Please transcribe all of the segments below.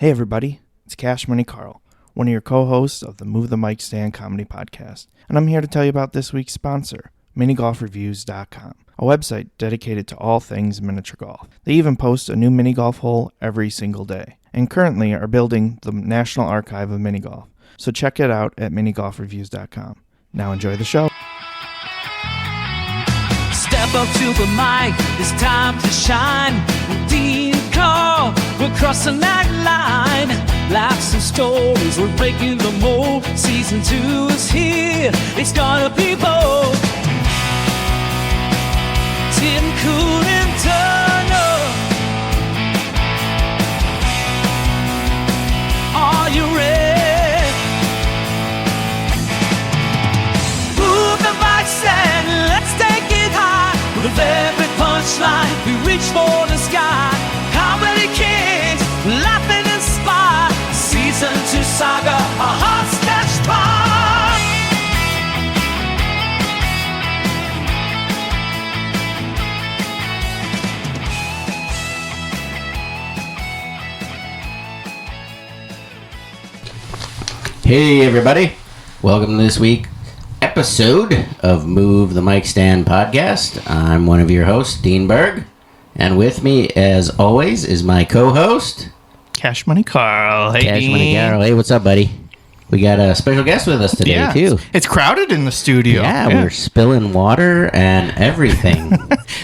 Hey everybody, it's Money Karl, one of your co-hosts of the Move the Mic Stand comedy podcast, and I'm here to tell you about this week's sponsor, minigolfreviews.com, a website dedicated to all things miniature golf. They even post a new mini golf hole every single day, and currently are building the National Archive of Mini Golf, so check it out at minigolfreviews.com. Now enjoy the show. Step up to the mic, it's time to shine. Dean and Karl, we're crossing that line. Laughs and stories, we're breaking the mold. Season 2 is here, it's gonna be bold. Tim, Cool, and Turner, are you ready? Move the mic stand, let's take it high. With every punchline, we reach for the sky. Comedy kings, laugh and inspire. Season 2 saga, a hot sketch bar. Hey everybody, welcome to this week's episode of Move the Mic Stand podcast. I'm one of your hosts, Dean Berg, and with me, as always, is my co-host, Money Karl. Hey, Money Karl. Hey, what's up, buddy? We got a special guest with us today, too. It's crowded in the studio. Yeah, we're spilling water and everything.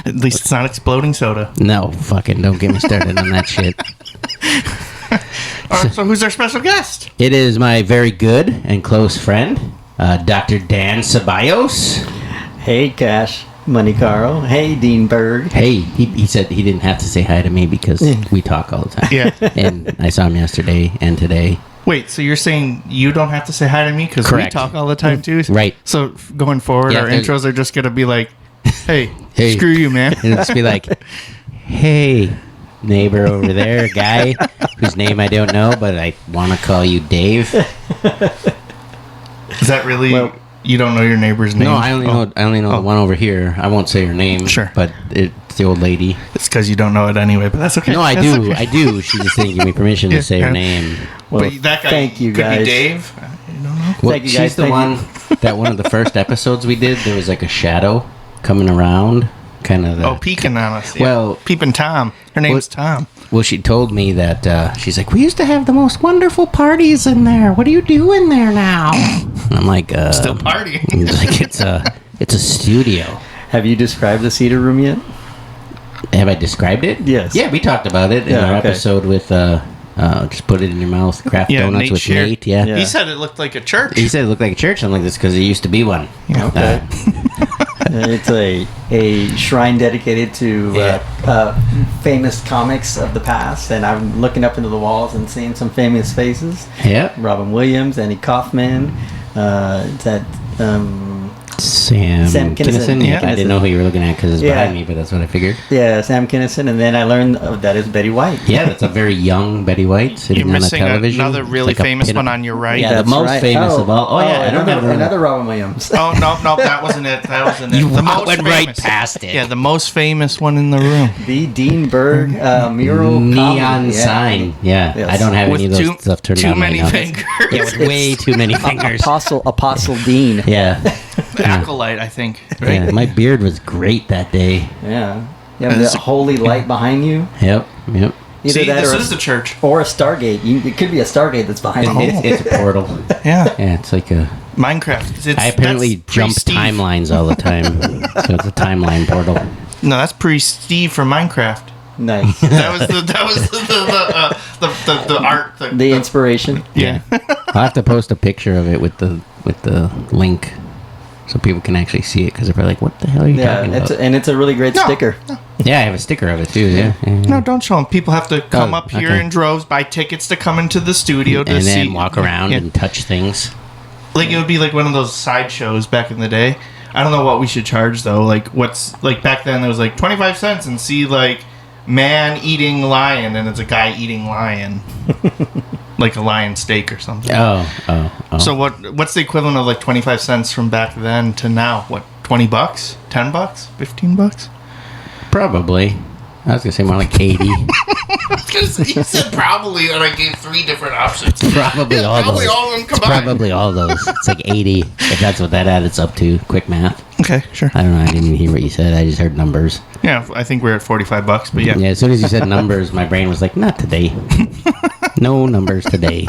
At least it's not exploding soda. No, fucking don't get me started on that shit. All right, so who's our special guest? It is my very good and close friend, Dr. Dan Ceballos. Hey, Money Karl. Hey, Dean Berg. Hey, he said he didn't have to say hi to me because we talk all the time. Yeah. And I saw him yesterday and today. Wait, so you're saying you don't have to say hi to me because we talk all the time too? Right. So going forward, our intros are just going to be like, hey, Hey. screw you, man. And it'll just be like, hey, neighbor over there, guy whose name I don't know, but I want to call you Dave. Is that really... Well, you don't know your neighbor's name? No, I only know the one over here. I won't say her name. Sure. But it's the old lady. It's because you don't know it anyway, but that's okay. No, I That's do. okay. I do. She just didn't give me permission to say her name. Well, But that guy thank you could guys. be Dave. You don't know. Well, Thank you, she's guys. the Thank one you. that one of the first episodes we did, there was like a shadow coming around. Kind of the... Oh, peeking on us. Yeah. Well... Peeping Tom. Her name's Tom. Well, she told me that, she's like, we used to have the most wonderful parties in there. What are you doing there now? And I'm like, Still partying. like, it's a studio. Have you described the Cedar Room yet? Have I described it? Yes. Yeah, we talked about it in Yeah, our okay. episode with, just put it in your mouth, craft Yeah, donuts Nate with shared. Nate. Yeah. He said it looked like a church. He said it looked like a church. I'm like, this because it used to be one. Okay. It's a shrine dedicated to famous comics of the past, and I'm looking up into the walls and seeing some famous faces. Yep. Robin Williams, Andy Kaufman, Sam Kinison. Yeah. I didn't know who you were looking at because it's Yeah. behind me, but that's what I figured. yeah, Sam Kinison, and then I learned that is Betty White. Yeah, that's a very young Betty White sitting You're on a missing television. another really It's like a famous pin- one on your right. Yeah, the That's most right. famous of all. Oh, yeah, I don't have another Robin Williams. Oh, no, that wasn't it. That wasn't it. You The most went right famous. past it. Yeah, the most famous one in the room. The Dean Berg mural neon comedy. Yeah. sign. Yeah, Yes. I don't have any of With those stuff turned too on many right now. fingers. Yeah, with way too many fingers. Apostle Dean. Yeah. Acolyte, I think. Right? Yeah, my beard was great that day. Yeah. You have the holy light behind you. Yep. Either See, that this or, is the church. or a Stargate. It could be a Stargate that's behind you. It's a portal. Yeah. Yeah, it's like a... Minecraft. I apparently that's jump pre-Steve. timelines all the time. So it's a timeline portal. No, that's pre-Steve from Minecraft. Nice. That was the art. The inspiration. Yeah. I'll have to post a picture of it with the link so people can actually see it because they're probably like, what the hell are you talking about? And it's a really great No. sticker. Yeah, I have a sticker of it too. Yeah. No, don't show them. People have to come Oh, up here okay. in droves, buy tickets to come into the studio to And see. then walk around Yeah. and touch things. Like, it would be like one of those sideshows back in the day. I don't know what we should charge, though. Like, back then there was like 25 cents and see, like, man eating lion, and it's a guy eating lion. Like a lion steak or something. Oh. So what's the equivalent of like 25 cents from back then to now? What, $20? $10? $15? Probably. I was going to say more like 80. You said probably, and I gave 3 different options. Probably all Probably those. all of them It's combined. probably all those. It's like 80, if that's what that adds up to. Quick math. Okay, sure. I don't know. I didn't hear what you said. I just heard numbers. Yeah, I think we're at $45, but yeah. Yeah, as soon as you said numbers, my brain was like, not today. No numbers today.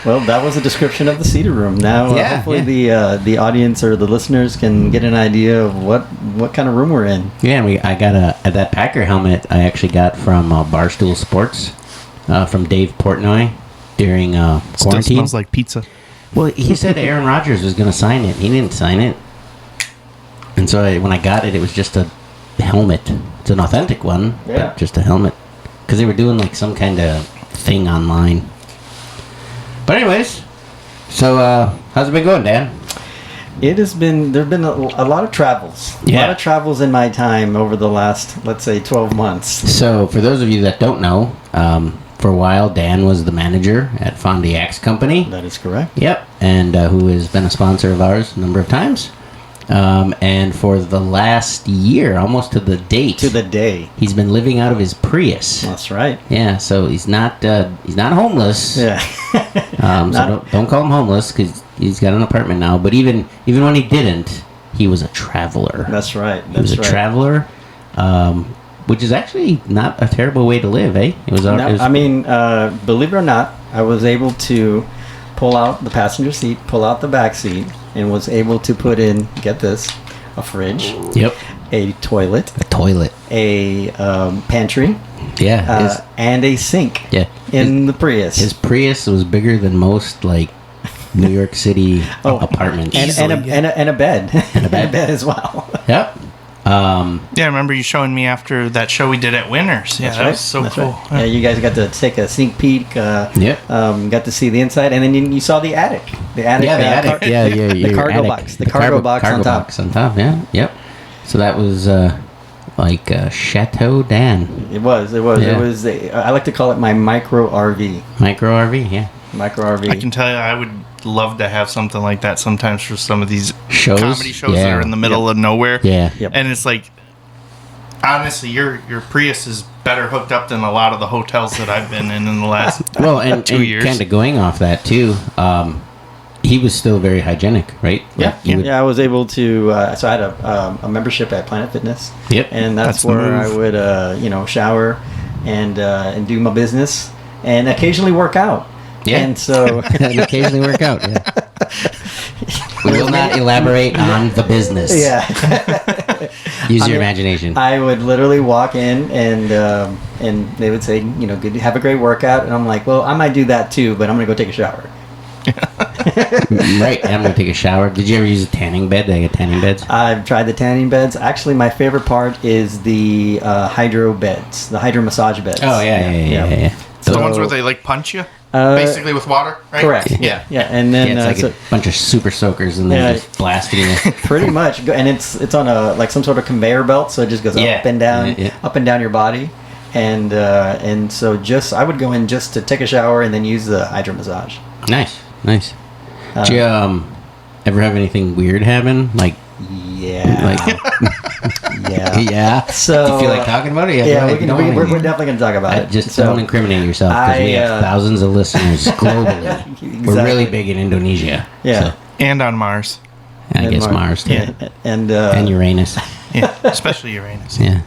Well, that was a description of the cedar room. Now, Yeah, hopefully the audience or the listeners can get an idea of what kind of room we're in. Yeah, and I got that Packer helmet I actually got from Barstool Sports from Dave Portnoy during Still quarantine. smells like pizza. Well, he said Aaron Rodgers was going to sign it. He didn't sign it. And so when I got it, it was just a helmet. It's an authentic one, Yeah. but just a helmet. Because they were doing like some kind of thing online. But anyways, so how's it been going, Dan? There have been a lot of travels. A Yeah. lot of travels in my time over the last, let's say, 12 months. So for those of you that don't know, for a while Dan was the manager at Fondy Axe Company. That is correct. Yep, and who has been a sponsor of ours a number of times. And for the last year, almost to the date, To the day. he's been living out of his Prius. That's right. Yeah, so he's not homeless. Yeah. So Not- don't call him homeless because he's got an apartment now. But even when he didn't, he was a traveler. That's right. He was That's a right. traveler, which is actually not a terrible way to live, eh? It was. No, It was I mean, believe it or not, I was able to pull out the passenger seat, pull out the back seat, and was able to put in, get this, a fridge, yep, a toilet, a toilet. a pantry, Yeah, and a sink yeah. in the Prius. His Prius was bigger than most like New York City apartments. and a bed. And a bed. as well. Yep. Yeah, I remember you showing me after that show we did at Winners. Yeah, That's that right. was so That's cool. right. Yeah, you guys got to take a sneak peek. Yep. Got to see the inside, and then you saw the attic. The attic. Yeah, the attic. Yeah, the your cargo attic. box. The cargo box on top. Box on top. Yeah. Yep. So that was like Chateau Dan It was. Yeah. It was. I like to call it my micro RV. micro RV. Yeah. Micro RV. I can tell you, I would love to have something like that sometimes for some of these Shows? comedy shows that Yeah. are in the middle of nowhere. Yeah. Yep. And it's like, honestly, your Prius is better hooked up than a lot of the hotels that I've been in the last Well, and 2 years. kind of going off that too. He was still very hygienic, right? Yeah, Like, he would- yeah. I was able to. So I had a membership at Planet Fitness. Yep. And that's That's the where I move. would, shower and do my business and occasionally work out. Yeah. And so and occasionally work out. Yeah. We will not elaborate on the business. yeah, Use I your mean, imagination. I would literally walk in and they would say, good, have a great workout, and I'm like, well, I might do that too, but I'm gonna go take a shower. Right. And I'm gonna take a shower. Did you ever use a tanning bed? They got tanning beds. I've tried the tanning beds. Actually, my favorite part is the hydro beds, the hydro massage beds. Oh yeah. the ones So- where they like punch you, Uh, basically with water, right? Correct. Yeah. Yeah, and then Yeah, it's like so a bunch of super soakers and then Yeah. just blasting you. pretty much, and it's on a like some sort of conveyor belt, so it just goes Yeah. up and down, Yeah. up and down your body, and so just I would go in just to take a shower and then use the hydro massage. Nice. Did you ever have anything weird happen? Like, Yeah, yeah. yeah. So Do you feel like talking about it? Yeah, Like, we're definitely going to talk about it. Just So, don't incriminate yourself because we I, have thousands of listeners globally. We're Exactly. really big in Indonesia. Yeah. So, And on Mars. and I And guess Mars too. Yeah, and And Uranus. Yeah, especially Uranus. Yeah.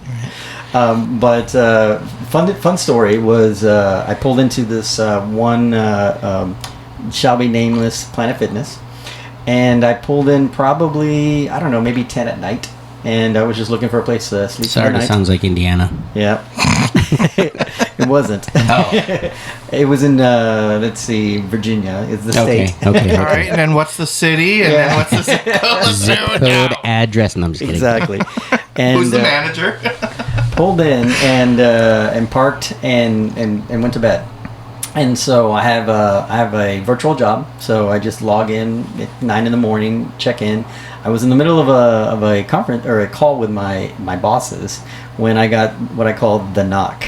But fun story was I pulled into this one shall be nameless Planet Fitness, and I pulled in probably I don't know maybe 10 at night, and I was just looking for a place to sleep for Sorry, the that night. sounds like Indiana. Yeah, it wasn't. Oh. It was in let's see, Virginia is the Okay. state. Okay. All right, and then what's the city? And Yeah. then what's the zip code? Let's Zip narrow it code, down. address, and I'm just kidding. Exactly. And Who's the manager? pulled in and parked and went to bed. And so I have a virtual job, so I just log in at 9 in the morning, check in. I was in the middle of a conference or a call with my bosses when I got what I called the knock,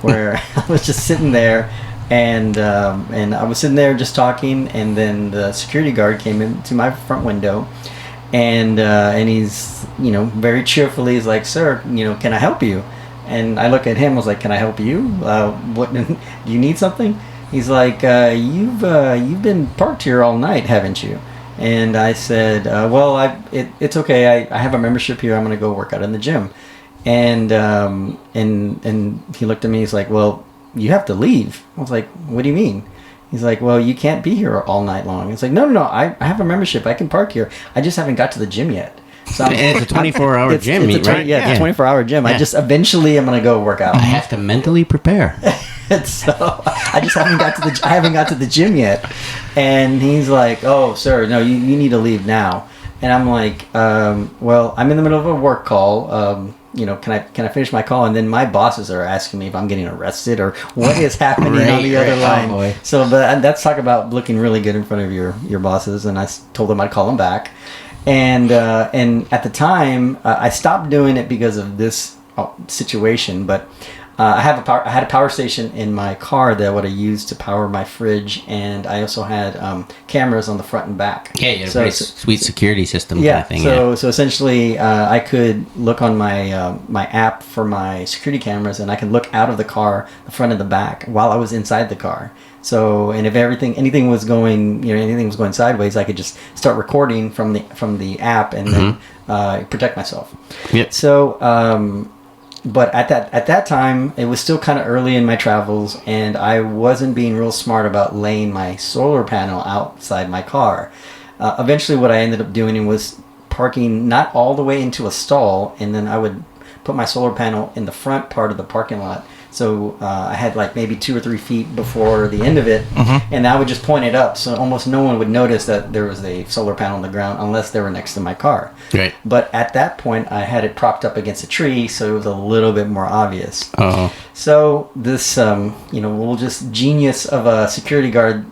where I was just sitting there and I was sitting there just talking, and then the security guard came into my front window. And he's, very cheerfully, he's like, "Sir, can I help you?" And I look at him. I was like, "Can I help you? What do you need something?" He's like, "You've been parked here all night, haven't you?" And I said, "Well, it's okay. I have a membership here. I'm going to go work out in the gym." And he looked at me. He's like, "Well, you have to leave." I was like, "What do you mean?" He's like, "Well, you can't be here all night long." It's like, no. I have a membership. I can park here. I just haven't got to the gym yet. So it's a 24-hour gym, right? Yeah, it's a 24-hour gym. Yeah. I just eventually I'm going to go work out. I have to mentally prepare. So I just haven't got to the gym yet. And he's like, "Oh, sir, no, you need to leave now." And I'm like, "Well, I'm in the middle of a work call. Can I finish my call?" And then my bosses are asking me if I'm getting arrested or what is happening on the other line. Oh, boy. So, but that's talk about looking really good in front of your bosses. And I told them I'd call them back. And at the time, I stopped doing it because of this situation. But I had a power station in my car that I used to power my fridge, and I also had cameras on the front and back. Yeah, you had a pretty sweet security system kind of thing. So essentially, I could look on my app for my security cameras, and I could look out of the car, the front and the back, while I was inside the car. So, and if anything was going sideways, I could just start recording from the app and then protect myself. Yep. So, but at that time, it was still kind of early in my travels, and I wasn't being real smart about laying my solar panel outside my car. Eventually, what I ended up doing was parking not all the way into a stall, and then I would put my solar panel in the front part of the parking lot. So I had like maybe 2 or 3 feet before the end of it, and I would just point it up, so almost no one would notice that there was a solar panel on the ground unless they were next to my car. Right. But at that point, I had it propped up against a tree, so it was a little bit more obvious. Oh. So this, just genius of a security guard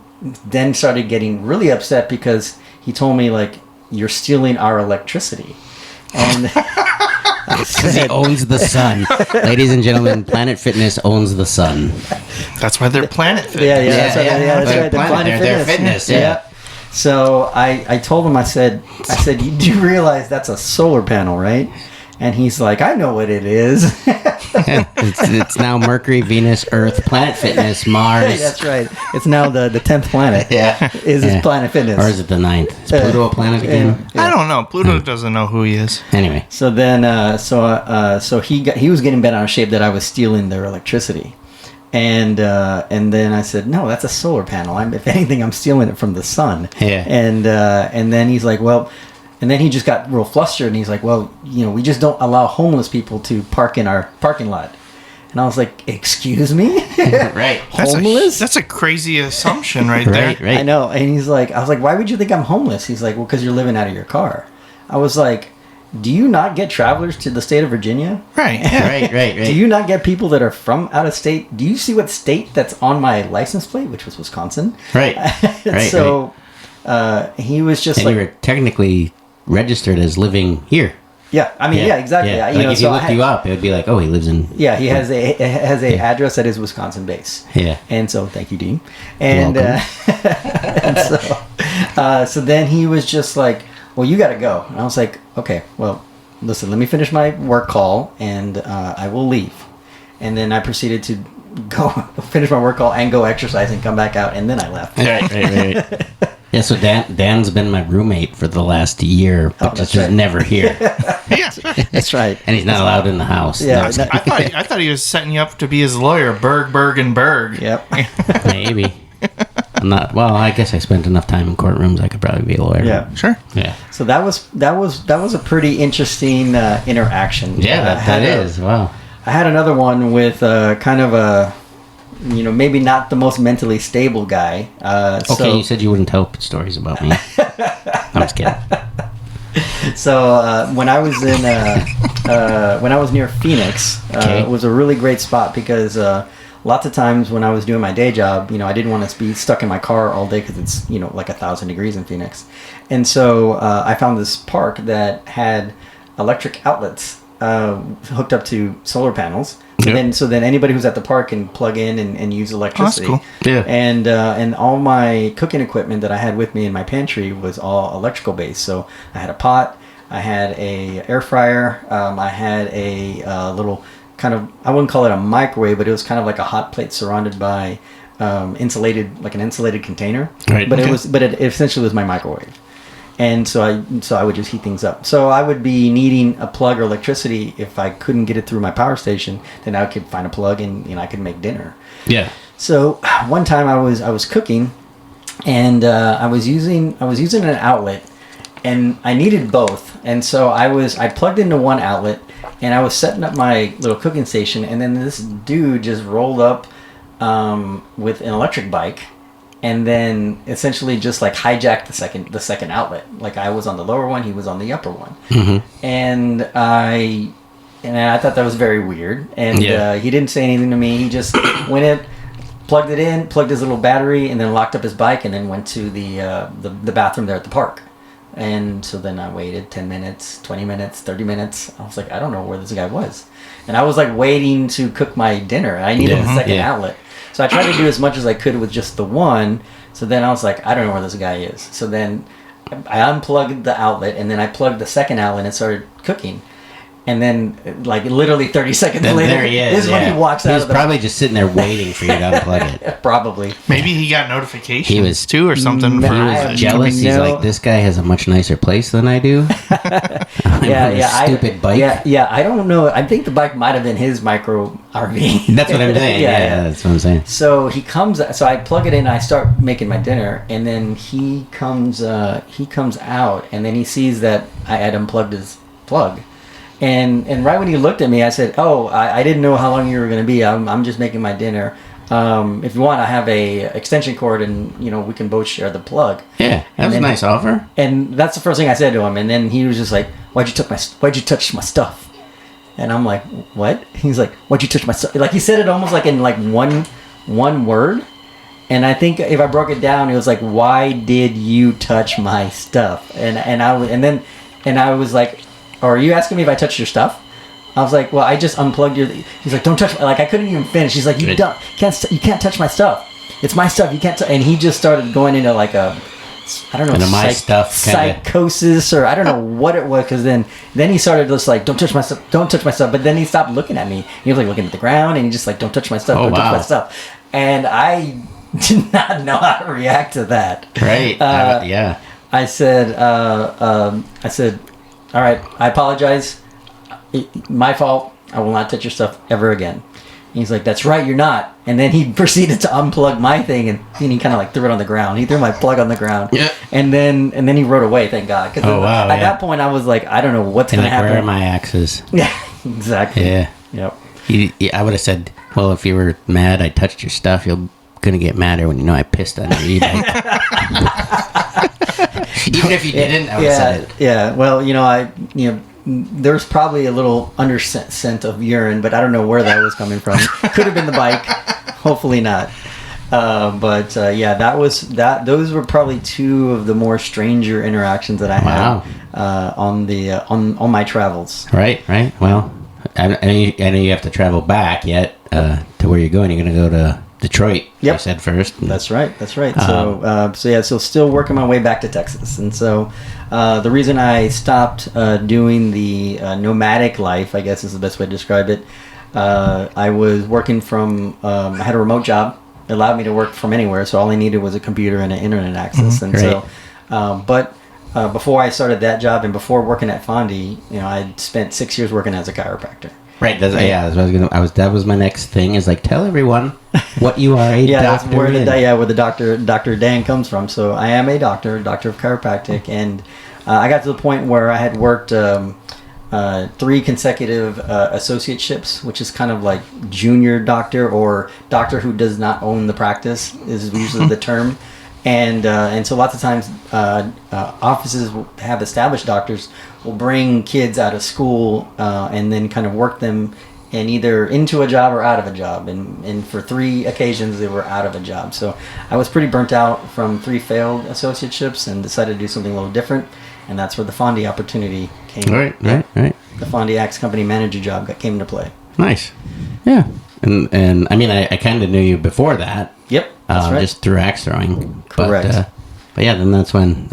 then started getting really upset because he told me, like, "You're stealing our electricity." And Because he owns the sun. Ladies and gentlemen, Planet Fitness owns the sun. That's why they're Planet Fit. That's right. The Planet They're Fitness, yeah. So I told him, I said, "You do realize that's a solar panel, right?" And he's like, "I know what it is." It's now Mercury, Venus, Earth, Planet Fitness, Mars. That's right. It's now the 10th planet. Yeah. Is Planet Fitness. Or is it the 9th? Is Pluto a planet again? I don't know. Pluto doesn't know who he is. Anyway. So then, so he was getting bent out of shape that I was stealing their electricity. And then I said, "No, that's a solar panel. If anything, I'm stealing it from the sun." Yeah. And then he's like, "Well," and then he just got real flustered, and he's like, "Well, we just don't allow homeless people to park in our parking lot." And I was like, "Excuse me?" Right. Homeless? That's a crazy assumption right there. Right. I know. And I was like, "Why would you think I'm homeless?" He's like, "Well, because you're living out of your car." I was like, "Do you not get travelers to the state of Virginia? Right. Yeah. Right. Do you not get people that are from out of state? Do you see what state that's on my license plate, which was Wisconsin?" Right. So he was just And like, you were technically registered as living here. yeah, I mean, yeah, exactly. Yeah. Like if he looked you up, it would be like, oh, he lives in... Yeah, he has a address that is Wisconsin base. Yeah. And so, thank you, Dean. And, and so then he was just like, "Well, you got to go." And I was like, "Okay, well, listen, let me finish my work call, and I will leave." And then I proceeded to go finish my work call and go exercise and come back out, and then I left. Right. Yeah, so Dan's been my roommate for the last year, but just right. never here. Yeah. That's right. And he's not allowed in the house. Yeah. No, I thought he was setting you up to be his lawyer, Berg, and Berg. Yep. maybe. I'm not. Well, I guess I spent enough time in courtrooms. I could probably be a lawyer. Yeah. Sure. Yeah. So that was a pretty interesting interaction. Yeah, that is. Wow. I had another one with kind of a, maybe not the most mentally stable guy. Okay, you said you wouldn't tell stories about me. I'm just kidding. So when I was when I was near Phoenix, it was a really great spot because lots of times when I was doing my day job, I didn't want to be stuck in my car all day because it's like 1,000 degrees in Phoenix, and so I found this park that had electric outlets hooked up to solar panels. Yep. So then anybody who's at the park can plug in and use electricity. Oh, that's cool. Yeah. And all my cooking equipment that I had with me in my pantry was all electrical based. So I had a pot, I had a air fryer, I had a little kind of, I wouldn't call it a microwave, but it was kind of like a hot plate surrounded by an insulated container. Right. But Okay. it essentially was my microwave. And so I would just heat things up. So I would be needing a plug or electricity. If I couldn't get it through my power station, then I could find a plug and I could make dinner. Yeah. So one time I was cooking, and I was using an outlet, and I needed both. And so I plugged into one outlet, and I was setting up my little cooking station, and then this dude just rolled up with an electric bike, and then essentially just like hijacked the second outlet. Like I was on the lower one, he was on the upper one, and I thought that was very weird. And he didn't say anything to me. He just went in, plugged it in, plugged his little battery, and then locked up his bike, and then went to the bathroom there at the park. And so then I waited 10 minutes, 20 minutes, 30 minutes. I was like, I don't know where this guy was. And I was like waiting to cook my dinner. I needed a second outlet. So I tried to do as much as I could with just the one. So then I was like, I don't know where this guy is. So then I unplugged the outlet, and then I plugged the second outlet and started cooking. And then, like, literally 30 seconds later, there he is. this is when he walks out He was of the... probably just sitting there waiting for you to unplug it. Probably. Maybe he got notifications He was- too or something. He For was Jealous. He's No. like, this guy has a much nicer place than I do. I'm on a stupid bike. Yeah, I don't know. I think the bike might have been his micro RV. That's what I'm saying. Yeah, that's what I'm saying. So he comes. So I plug it in. I start making my dinner, and then he comes. He comes out, and then he sees that I had unplugged his plug. And right when he looked at me, I said, "Oh, I didn't know how long you were going to be. I'm just making my dinner. If you want, I have a extension cord, and we can both share the plug." Yeah, that was a nice offer. And that's the first thing I said to him. And then he was just like, why'd you touch my stuff? And I'm like, what? He's like, why'd you touch my stuff? Like, he said it almost like in like one word. And I think if I broke it down, it was like, why did you touch my stuff? And I was like, oh, are you asking me if I touched your stuff? I was like, well, I just unplugged your... He's like, don't touch... Like, I couldn't even finish. He's like, you can't touch my stuff. It's my stuff. You can't... And he just started going into like a... I don't know, psychosis, or I don't know what it was, because then he started just like, don't touch my stuff, but then he stopped looking at me. He was like looking at the ground, and he just like, don't touch my stuff, touch my stuff. And I did not know how to react to that. Right. Yeah. I said, all right, I apologize. My fault. I will not touch your stuff ever again. And he's like, that's right, you're not. And then he proceeded to unplug my thing, and he kind of like threw it on the ground. He threw my plug on the ground. Yeah. And then he rode away, thank God. Because at that point, I was like, I don't know what's going to happen. Where are my axes? Yeah, exactly. Yeah. Yep. I would have said, well, if you were mad I touched your stuff, you're going to get madder when you know I pissed on your e-bike. Even if you didn't, I would have said it. Yeah, well, there's probably a little scent of urine, but I don't know where that was coming from. Could have been the bike. Hopefully not. But those were probably two of the more stranger interactions that I had on my travels. Right. Well, I know you have to travel back yet to where you're going. You're going to go to Detroit. Yep. You said first. That's right. So still working my way back to Texas. And so the reason I stopped doing the nomadic life, I guess is the best way to describe it, I was working from, I had a remote job. It allowed me to work from anywhere, so all I needed was a computer and an internet access. And Great. before I started that job and before working at Fondy, I'd spent 6 years working as a chiropractor. Right. That's what that was my next thing. Is like, tell everyone what you are a That's doctor. where the Dr. Dan comes from. So I am a doctor of chiropractic, and I got to the point where I had worked 3 consecutive associateships, which is kind of like junior doctor or doctor who does not own the practice is usually the term. And so lots of times offices will have established doctors will bring kids out of school and then kind of work them and either into a job or out of a job. And for 3 occasions, they were out of a job. So I was pretty burnt out from 3 failed associateships and decided to do something a little different. And that's where the Fondy opportunity came. Right. The Fondy Axe company manager job came into play. Nice. Yeah. And I mean, I kind of knew you before that. Yep. That's right. Just through axe throwing. Correct. But yeah, then that's when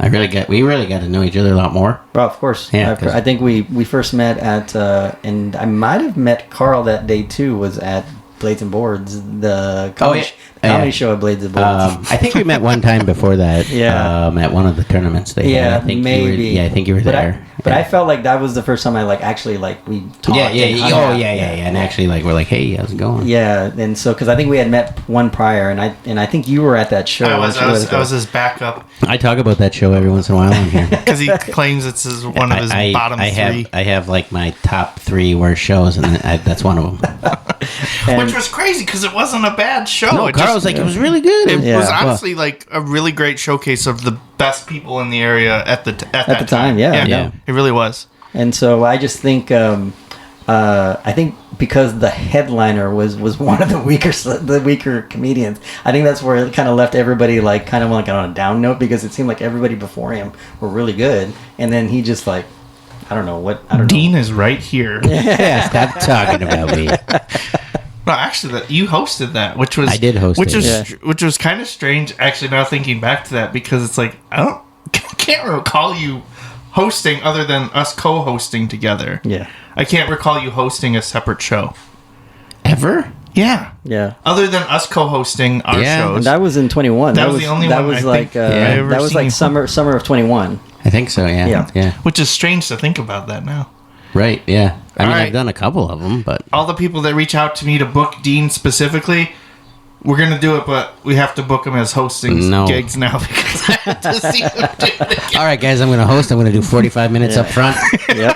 we really got to know each other a lot more. Well, of course. Yeah, I think we first met at, and I might have met Carl that day too, was at Blades and Boards, the comedy show at Blades and Boards. I think we met one time before that. Yeah. At one of the tournaments they had. I think maybe. I think you were there. But I felt like that was the first time I actually we talked. Yeah. And actually we're like, hey, how's it going? Yeah, and so because I think we had met one prior, and I think you were at that show. I was his backup. I talk about that show every once in a while on here because he claims it's one of his bottom three. I have like my top 3 worst shows, and that's one of them. Which was crazy because it wasn't a bad show. No, Carl was like, it was really good. It was honestly like a really great showcase of the best people in the area at the time. Yeah. It really was. And so I just think, I think because the headliner was one of the weaker comedians, I think that's where it kind of left everybody kind of on a down note, because it seemed like everybody before him were really good, and then he just I don't know. Dean is right here. Yeah, stop talking about me. No, actually, you hosted that, which was I did host which was kind of strange. Actually, now thinking back to that, because it's like I can't recall you hosting other than us co-hosting together. Yeah, I can't recall you hosting a separate show ever. Yeah. Other than us co-hosting our shows, and that was in 21. That was the only one. That was like summer of 21. I think so. Yeah. Which is strange to think about that now. Right, yeah. I mean, right. I've done a couple of them, but... All the people that reach out to me to book Dean specifically, we're going to do it, but we have to book him as hosting gigs now because I have to see him do it again. All right, guys, I'm going to host. I'm going to do 45 minutes up front. Yep.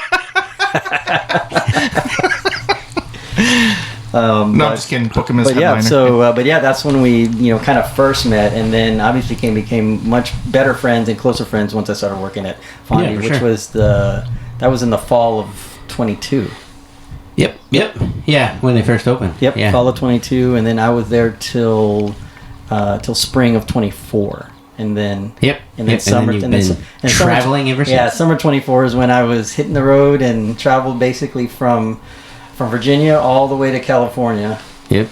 I'm just kidding. Book him as headliner. But that's when we, kind of first met, and then obviously became much better friends and closer friends once I started working at Fondy, which was that was in the fall of 22. Yep. Yeah, when they first opened. Yep, yeah. fall of 22, and then I was there till spring of 24. And then summer, and then traveling ever since. Yeah, summer 24 is when I was hitting the road and traveled basically from Virginia all the way to California. Yep.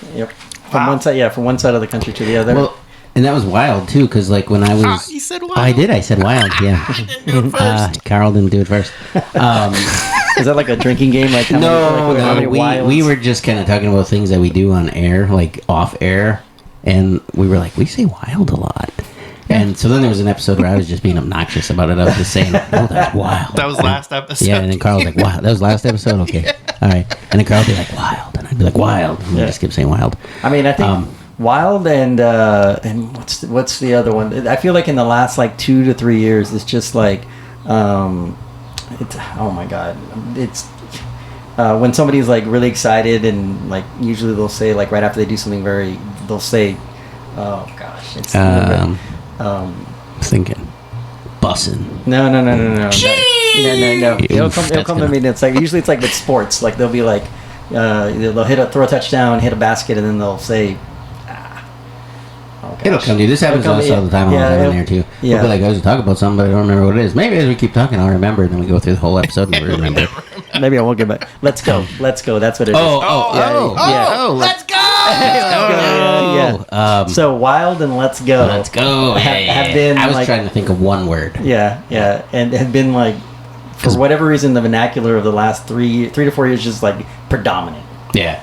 From one side of the country to the other. Well, and that was wild too, because when I was, you said wild. Oh, I did. I said wild. Yeah. I didn't do it first. Carl didn't do it first. Is that like a drinking game? No. We were just kind of talking about things that we do on air, like off air, and we were like, we say wild a lot. And so then there was an episode where I was just being obnoxious about it. I was just saying, oh, that's wild. That was last episode. Yeah, and then Carl was like, wow, that was last episode? Okay. All right. And then Carl would be like, wild. And I'd be like, wild. And we just kept saying wild. I mean, I think wild and what's the other one? I feel like in the last 2 to 3 years, it's just it's, oh my God. It's when somebody's really excited and usually they'll say right after they do something they'll say, oh gosh. It's thinking bussin'. No. It'll come to me. And it's usually it's with sports. They'll be they'll throw a touchdown, hit a basket, and then they'll say, it'll come to you. This happens to us all the time. I'm in there too. Yeah. We'll be like, I was talking about something, but I don't remember what it is. Maybe as we keep talking, I'll remember, and then we go through the whole episode and never remember. Maybe I won't get back. Let's go. That's what it is. Let's go. Yeah. So wild and let's go. Let's go. Have been. I was trying to think of one word. Yeah, and have been for whatever reason, the vernacular of the last 3 to 4 years just predominant. Yeah.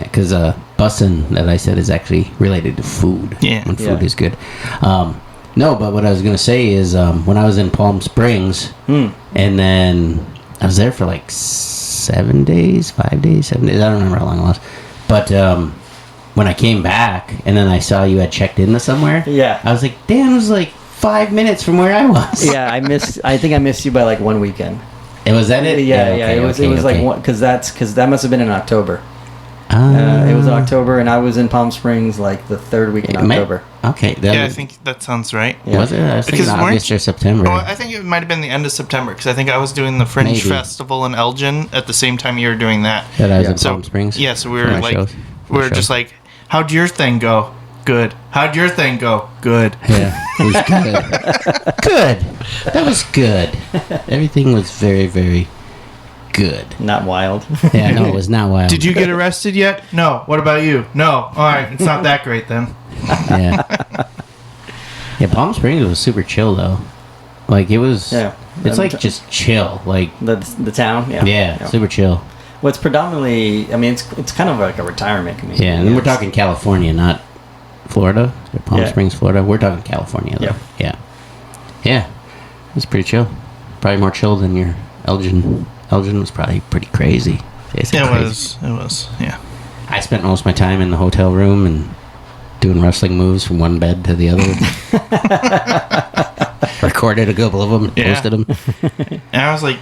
Because bussin' that I said is actually related to food. Yeah. When food is good. No, but what I was going to say is when I was in Palm Springs, and then I was there for 7 days, 5 days, 7 days. I don't remember how long it was. But when I came back, and then I saw you had checked into somewhere, I was like, damn, it was 5 minutes from where I was. Yeah, I think I missed you by 1 weekend. And was that it? Yeah. It was because that must have been in October. It was October, and I was in Palm Springs the third week in October. Okay. I think that sounds right. Yeah. Was it? I was thinking August or September. Oh, I think it might have been the end of September, because I think I was doing the Fringe Festival in Elgin at the same time you were doing that. That I was in Palm Springs? Yeah, so we were just how'd your thing go? Good. How'd your thing go? Good. Yeah, it was good. Good. That was good. Everything was very, very good. Not wild. Yeah, no, it was not wild. Did you get arrested yet? No. What about you? No. All right, it's not that great then. Yeah. Yeah, Palm Springs was super chill though. Like it was. Yeah. It's like just chill. Like the town. yeah, super chill. Well, it's predominantly. I mean, it's kind of like a retirement community. Yeah, and then we're talking California, not Florida. Palm Yeah. Springs, Florida. We're talking California though. Yeah. Yeah. It's pretty chill. Probably more chill than your Elgin. Elgin was probably pretty crazy. It's It crazy. was. Yeah. I spent most of my time in the hotel room and doing wrestling moves from one bed to the other. Recorded a couple of them, Yeah. posted them. And I was like,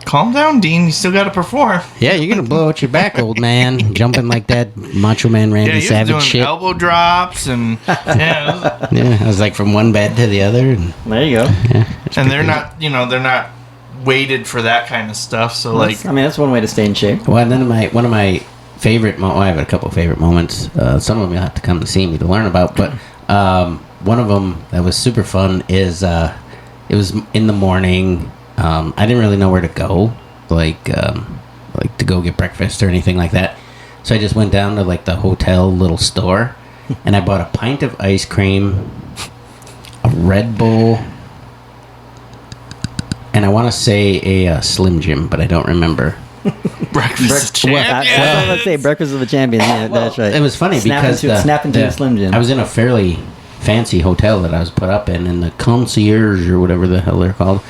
calm down, Dean. You still got to perform. Yeah, you're gonna blow out your back, old man. Jumping like that Macho Man Randy Yeah, he was Savage doing shit. elbow drops and yeah, Yeah, I was like from one bed to the other, and There you go. yeah, it's and pretty they're crazy. not, they're not weighted for that kind of stuff. So like, That's one way to stay in shape. Well, and then one of my favorite. I have a couple of favorite moments. Some of them you'll have to come to see me to learn about, but one of them that was super fun is it was in the morning. I didn't really know where to go, like to go get breakfast or anything like that. So I just went down to like the hotel little store, and I bought a pint of ice cream, a Red Bull, and I want to say a Slim Jim, but I don't remember. breakfast Well, I was champion. going to say breakfast of the champions. Yeah, that's right. It was funny because snap into the Slim Jim. I was in a fairly fancy hotel that I was put up in, and the concierge or whatever the hell they're called.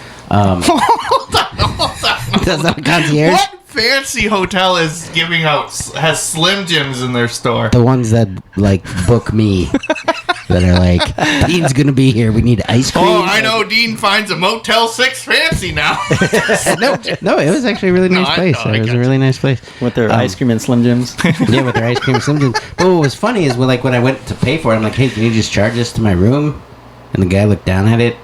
That's not a concierge. What fancy hotel is giving out has Slim Jims in their store? The ones that like book me, that are like, Dean's gonna be here. We need ice cream. Oh, I know. Dean finds a Motel 6 fancy now. No, it was actually a really nice place. I It was got a really nice place. with their ice cream and Slim Jims. Yeah, with their ice cream Slim Jims. But what was funny is when I went to pay for it, I'm like, hey, can you just charge this to my room? And the guy looked down at it,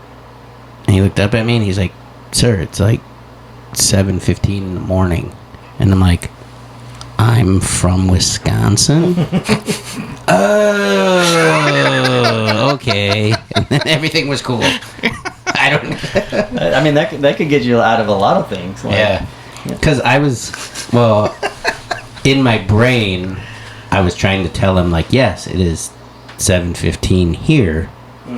and he looked up at me, and he's like, sir, it's like 7:15 in the morning. And I'm like, I'm from Wisconsin. Oh, okay. And then everything was cool. I don't. I mean, that could get you out of a lot of things. Like, Yeah, because I was in my brain, I was trying to tell him like, yes, it is 7:15 here,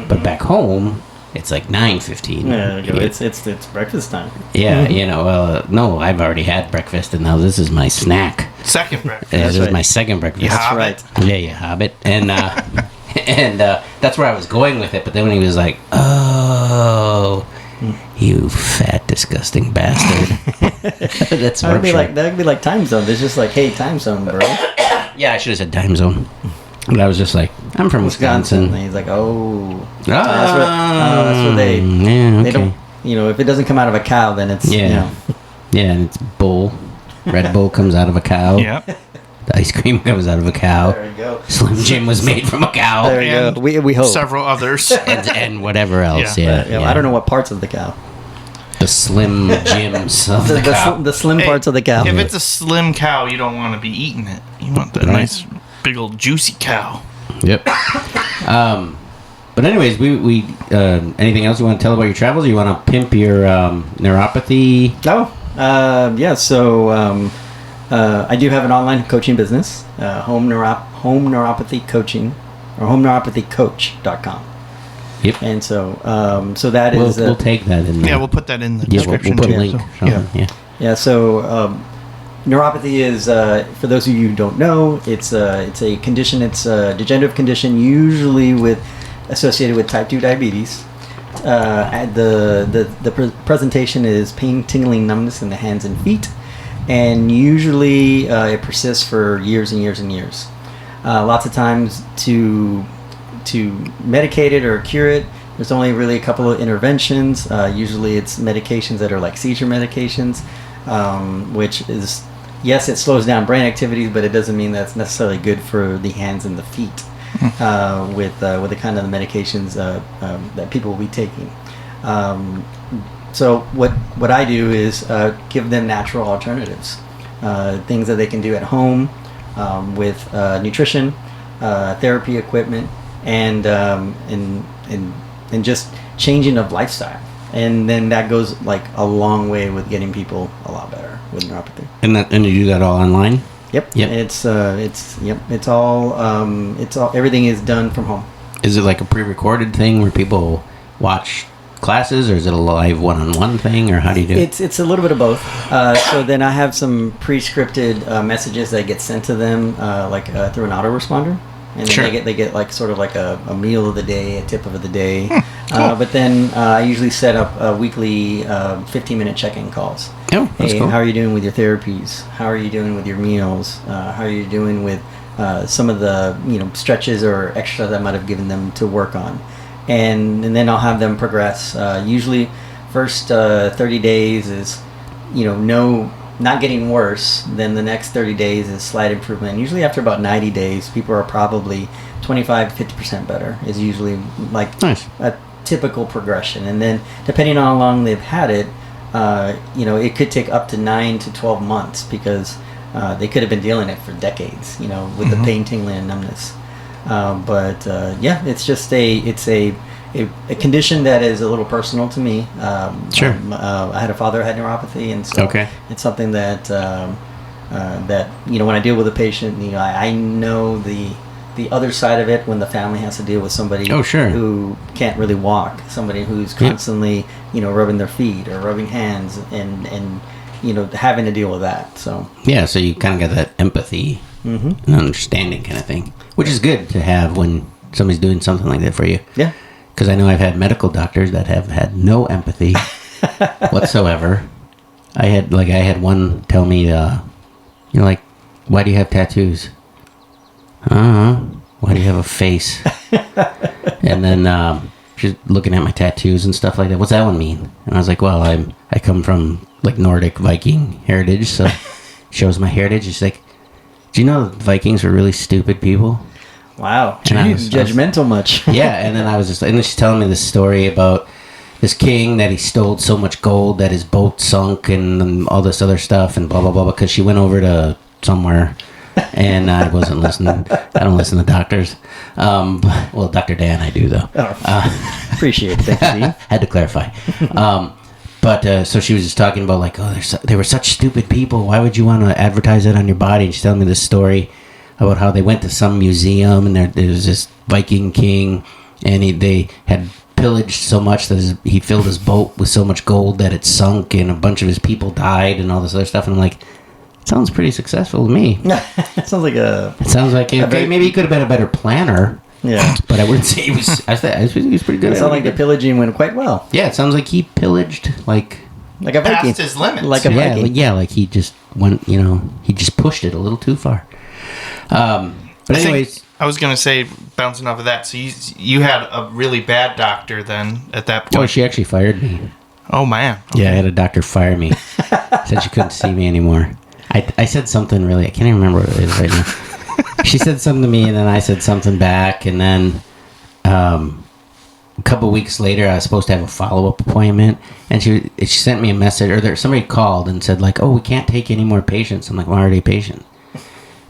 but back home it's like 9:15. Yeah, it's breakfast time. Yeah, no, I've already had breakfast, and now this is my snack. Second breakfast. This is right. my second breakfast. Yeah. That's right. Yeah, you hobbit. And and that's where I was going with it. But then when he was like, "Oh, you fat, disgusting bastard," that's That what could be like time zone. It's just like, hey, time zone, bro. Yeah, I should have said time zone. But I was just like, I'm from Wisconsin. And he's like, oh, Ah, that's what they yeah, they okay. don't. If it doesn't come out of a cow, then it's Yeah. Yeah, and it's bull. Red Bull comes out of a cow. Yep. The ice cream comes out of a cow. There you go. Slim Jim was made from a cow. There you And go. We hope. Several others. And whatever else. Yeah. Yeah, I don't know what parts of the cow. The Slim Jims of the cow. The slim Hey, parts of the cow. If it's a slim cow, you don't want to be eating it. You want the Right. nice, big old juicy cow. Yep. But anyways, we anything else you want to tell about your travels? Or you want to pimp your neuropathy? Yeah. So I do have an online coaching business, home neuropathy coaching, or homeneuropathycoach.com. Yep. And so so that is We'll take that in there. Yeah, we'll put that in the Yeah, we'll description put a too. link. So, yeah. Yeah. yeah. So neuropathy is, for those of you who don't know, it's a condition. It's a degenerative condition, usually associated with type 2 diabetes. The presentation is pain, tingling, numbness in the hands and feet, and usually it persists for years and years and years. Lots of times to medicate it or cure it, there's only really a couple of interventions. Usually it's medications that are like seizure medications, which is, yes, it slows down brain activities, but it doesn't mean that's necessarily good for the hands and the feet. With the kind of the medications that people will be taking. So what I do is give them natural alternatives, things that they can do at home with nutrition, therapy equipment, and just changing of lifestyle. And then that goes like a long way with getting people a lot better with neuropathy. And you do that all online? Yep. Yep. It's all everything is done from home. Is it like a pre-recorded thing where people watch classes, or is it a live one-on-one thing, or how do you do it? It's a little bit of both. So then I have some pre-scripted messages that get sent to them through an autoresponder. And then Sure. they get like sort of like a meal of the day, a tip of the day. Cool. But then I usually set up weekly 15-minute check-in calls. Oh, that's Hey, cool. how are you doing with your therapies? How are you doing with your meals? How are you doing with some of the stretches or extras I might have given them to work on? And then I'll have them progress. Usually, first 30 days is not getting worse. Then the next 30 days is slight improvement. And usually after about 90 days, people are probably 25 to 50% better. Is usually like Nice. a typical progression. And then depending on how long they've had it, it could take up to 9 to 12 months because they could have been dealing it for decades. With the pain, tingling, and numbness. It's just a condition that is a little personal to me. Sure. I had a father who had neuropathy, and so Okay. it's something that when I deal with a patient, I know the other side of it when the family has to deal with somebody Oh, sure. who can't really walk, somebody who's constantly rubbing their feet or rubbing hands and having to deal with that. So Yeah, so you kind of got that empathy and understanding kind of thing, which is good to have when somebody's doing something like that for you. yeah. Because I know I've had medical doctors that have had no empathy whatsoever. I had one tell me, why do you have tattoos? Why do you have a face? And then she's looking at my tattoos and stuff like that. What's that one mean? And I was like, well, I come from like Nordic Viking heritage, so shows my heritage. She's like, do you know the Vikings were really stupid people? Wow. And I was- Judgmental much. Yeah, and then and then she's telling me this story about this king that he stole so much gold that his boat sunk and all this other stuff and blah blah blah because she went over to somewhere and I wasn't listening. I don't listen to doctors. Well, Dr. Dan, I do though. Appreciate it. Thank you, Dean. Had to clarify. So she was just talking about like, they were such stupid people. Why would you want to advertise it on your body? And she's telling me this story about how they went to some museum and there was this Viking king and they had pillaged so much that he filled his boat with so much gold that it sunk and a bunch of his people died and all this other stuff. And I'm like, it sounds pretty successful to me. It sounds like It sounds like maybe he could have been a better planner. yeah. But I wouldn't say he was. I thought he was pretty good. It sounds like the pillaging went quite well. Yeah, it sounds like he pillaged Like a Viking. Past his limits. Like a Viking. like he just went. He just pushed it a little too far. But anyways, I was gonna say, bouncing off of that. So you had a really bad doctor then at that point. she actually fired me. Oh man. Yeah, I had a doctor fire me. Said she couldn't see me anymore. I said something really. I can't even remember what it is right now. She said something to me, and then I said something back, and then a couple weeks later, I was supposed to have a follow-up appointment, and she sent me a message, or somebody called and said like, "Oh, we can't take any more patients." I'm like, "Well, I'm already a patient."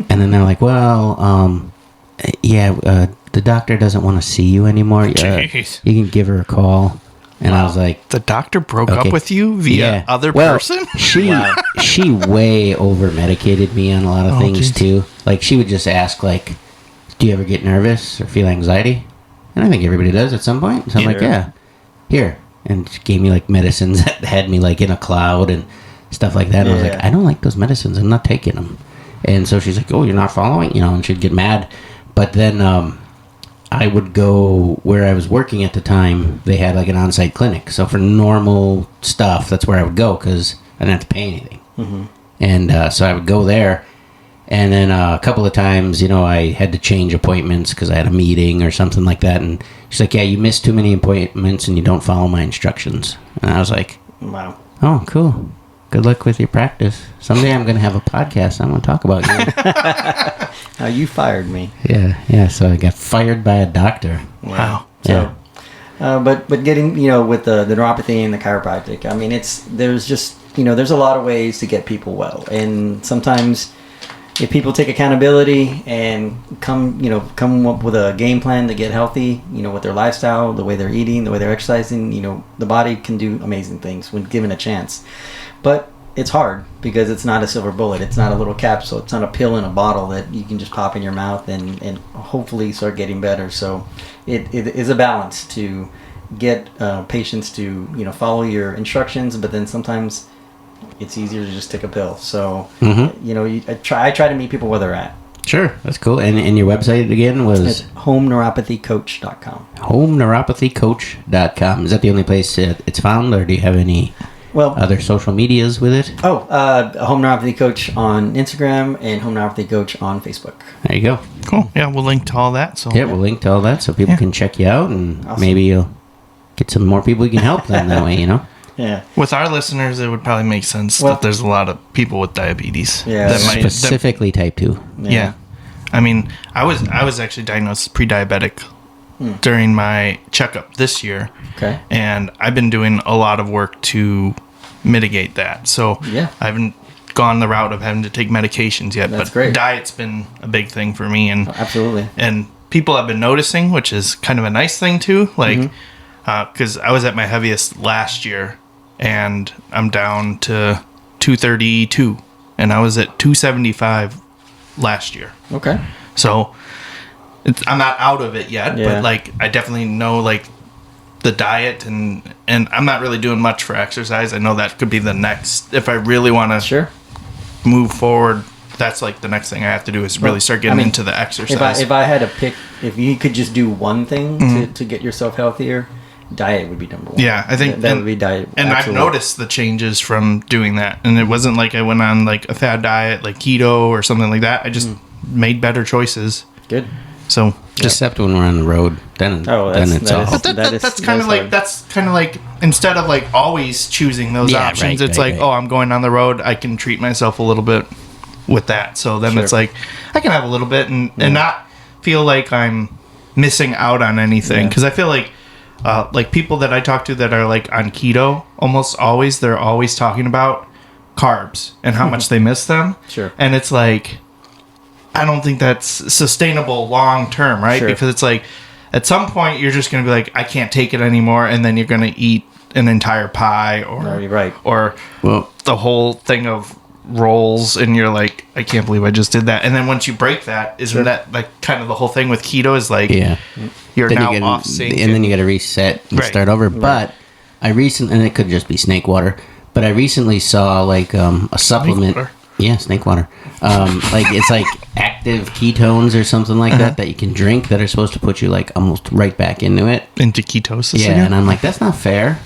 And then they're like, "Well, the doctor doesn't want to see you anymore. Jeez. You can give her a call." And I was like, The doctor broke Okay. up with you via other person? She way over medicated me on a lot of things geez. too. Like she would just ask like, "Do you ever get nervous or feel anxiety?" And I think everybody does at some point. So I'm like, "Yeah, here." And she gave me like medicines that had me like in a cloud and stuff like that. And I was like, Yeah. "I don't like those medicines. I'm not taking them." And so she's like, "Oh, you're not following?" And she'd get mad. But then I would go where I was working at the time. They had like an on-site clinic. So for normal stuff, that's where I would go because I didn't have to pay anything. Mm-hmm. And so I would go there. And then a couple of times, I had to change appointments because I had a meeting or something like that. And she's like, "Yeah, you missed too many appointments and you don't follow my instructions." And I was like, Wow. "Oh, cool. Good luck with your practice. Someday I'm going to have a podcast. I'm going to talk about you." You fired me. Yeah. So I got fired by a doctor. Wow. Yeah. But getting with the neuropathy and the chiropractic, I mean there's a lot of ways to get people well, and sometimes if people take accountability and come up with a game plan to get healthy, with their lifestyle, the way they're eating, the way they're exercising, the body can do amazing things when given a chance. But it's hard because it's not a silver bullet. It's not a little capsule. It's not a pill in a bottle that you can just pop in your mouth and hopefully start getting better. So it is a balance to get patients to follow your instructions, but then sometimes it's easier to just take a pill. So I try to meet people where they're at. Sure, that's cool. And your website again was? It's homeneuropathycoach.com. Homeneuropathycoach.com. Is that the only place it's found, or do you have any other social medias with it? Home Neuropathy Coach on Instagram and Home Neuropathy Coach on Facebook. There you go. Cool. Yeah, we'll link to all that. So we'll link to all that so people can check you out, and maybe you'll get some more people you can help then that way, Yeah. With our listeners, it would probably make sense that there's a lot of people with diabetes. Yeah. That Specifically type 2. Yeah. I mean, I was actually diagnosed pre-diabetic during my checkup this year. Okay. And I've been doing a lot of work to mitigate that. So I haven't gone the route of having to take medications yet. That's but great. Diet's been a big thing for me. And absolutely. And people have been noticing, which is kind of a nice thing too. Like, because I was at my heaviest last year, and I'm down to 232, and I was at 275 last year. Okay. So I'm not out of it yet, but like I definitely know like the diet, and I'm not really doing much for exercise. I know that could be the next, if I really want to move forward. That's like the next thing I have to do is really start getting into the exercise. If I had to pick, if you could just do one thing to get yourself healthier, diet would be number one. Yeah, I think that would be diet. And absolutely. I've noticed the changes from doing that. And it wasn't like I went on like a fad diet, like keto or something like that. I just made better choices. Good. So except when we're on the road, then it's all. But that's kind of like instead of like always choosing those options, it's like, oh, I'm going on the road. I can treat myself a little bit with that. So then it's like I can have a little bit and not feel like I'm missing out on anything, because I feel like people that I talk to that are like on keto, they're always talking about carbs and how much they miss them. Sure. And it's like, I don't think that's sustainable long term, right? Sure. Because it's like at some point you're just going to be like, I can't take it anymore, and then you're going to eat an entire pie or the whole thing of rolls, and you're like, I can't believe I just did that. And then once you break that, isn't that like kind of the whole thing with keto is like you're then now off sync, and then you got to reset and start over. But I recently, and it could just be snake water, but I recently saw like a supplement. Snake water. Like it's like active ketones or something like that you can drink that are supposed to put you like almost right back into ketosis. Yeah, and I'm like, that's not fair.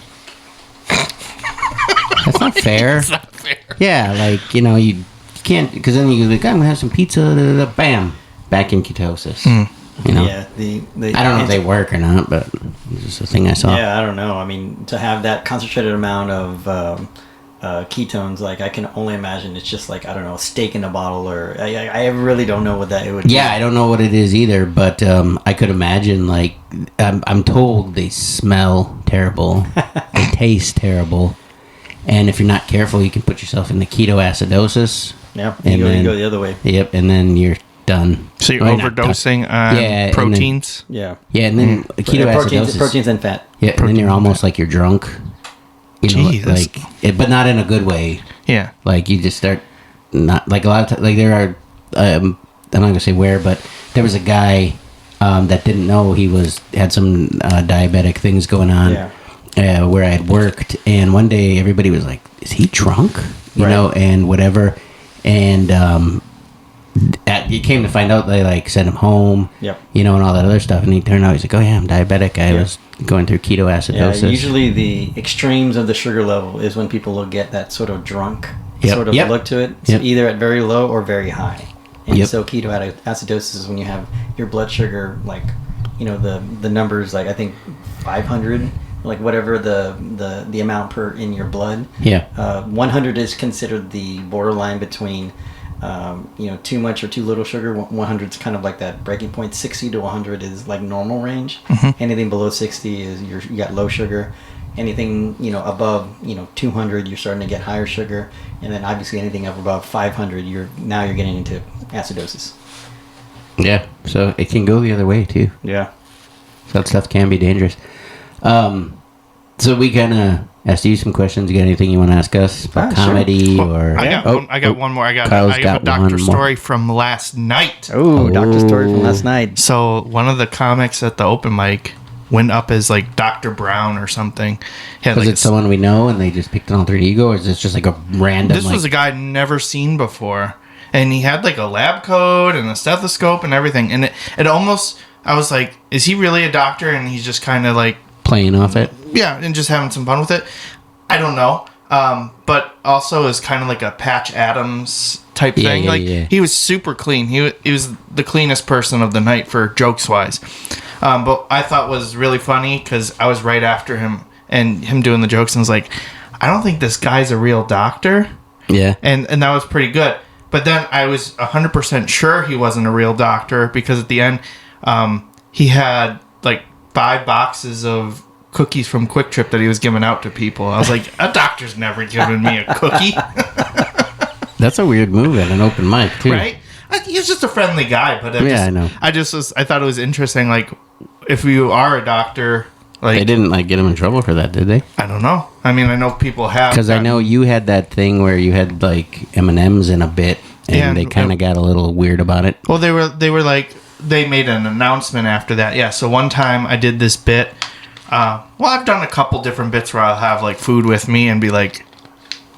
That's not fair. It's not fair. Yeah, like you can't, because then you like, I'm gonna have some pizza. Bam, back in ketosis. Yeah, I don't know if they work or not, but it's just a thing I saw. Yeah, I don't know. I mean, to have that concentrated amount of ketones, like I can only imagine it's just like, I don't know, a steak in a bottle, or I really don't know what that would be. Yeah, I don't know what it is either, but I could imagine, like, I'm told they smell terrible, they taste terrible, and if you're not careful, you can put yourself in the ketoacidosis. Yeah, you go the other way. Yep, and then you're done. So you're overdosing on proteins? Yeah, and then ketoacidosis. Proteins and fat. Yeah, and then you're almost like you're drunk. But not in a good way. Yeah. Like you just start not like a lot of times. Like there are, I'm not gonna say where, but there was a guy that didn't know he had some diabetic things going on. Where I had worked, and one day everybody was like, "Is he drunk?" You know, and whatever, and you came to find out they like sent him home. Yep. You know, and all that other stuff, and he turned out he's like, "Oh yeah, I'm diabetic. I was going through ketoacidosis." Yeah, usually the extremes of the sugar level is when people will get that sort of drunk sort of look to it. It's either at very low or very high. And so ketoacidosis is when you have your blood sugar, like, the numbers, like I think 500, like whatever the amount in your blood. 100 is considered the borderline between too much or too little sugar. 100 is kind of like that breaking point. 60 to 100 is like normal range. Anything below 60 is you got low sugar. Anything above 200, you're starting to get higher sugar, and then obviously anything up above 500, you're getting into acidosis. Yeah, so it can go the other way too. Yeah, so that stuff can be dangerous. So we kind of asked you some questions. You got anything you want to ask us about Sure. comedy Well, or? I got one more. I Kyle's have got a doctor one more. story from last night. Oh, doctor story from last night. So one of the comics at the open mic went up as like Dr. Brown or something. He had Was like it someone we know and they just picked an alter ego, or is this just like a random? This was a guy I'd never seen before, and he had like a lab coat and a stethoscope and everything. And it almost, I was like, is he really a doctor? And he's just kind of like playing off it. yeah, and just having some fun with it. I don't know. But also is kind of like a Patch Adams type Yeah, thing. yeah, Like yeah. he was super clean. He was the cleanest person of the night for jokes wise. But I thought was really funny because I was right after him and him doing the jokes and was like, I don't think this guy's a real doctor. Yeah. And that was pretty good. But then I was 100% sure he wasn't a real doctor because at the end, he had like 5 boxes of cookies from Quick Trip that he was giving out to people. I was like, a doctor's never given me a cookie, That's a weird move at an open mic too. right? He's just a friendly guy, but I know. I thought it was interesting. Like, if you are a doctor, like They didn't like get him in trouble for that, did they? I don't know. I mean, I know people have Because I know you had that thing where you had like M&Ms in a bit, and Yeah, they kind of got a little weird about it. Well, they were like they made an announcement after that. Yeah. So one time I did this bit. Well, I've done a couple different bits where I'll have like food with me and be like,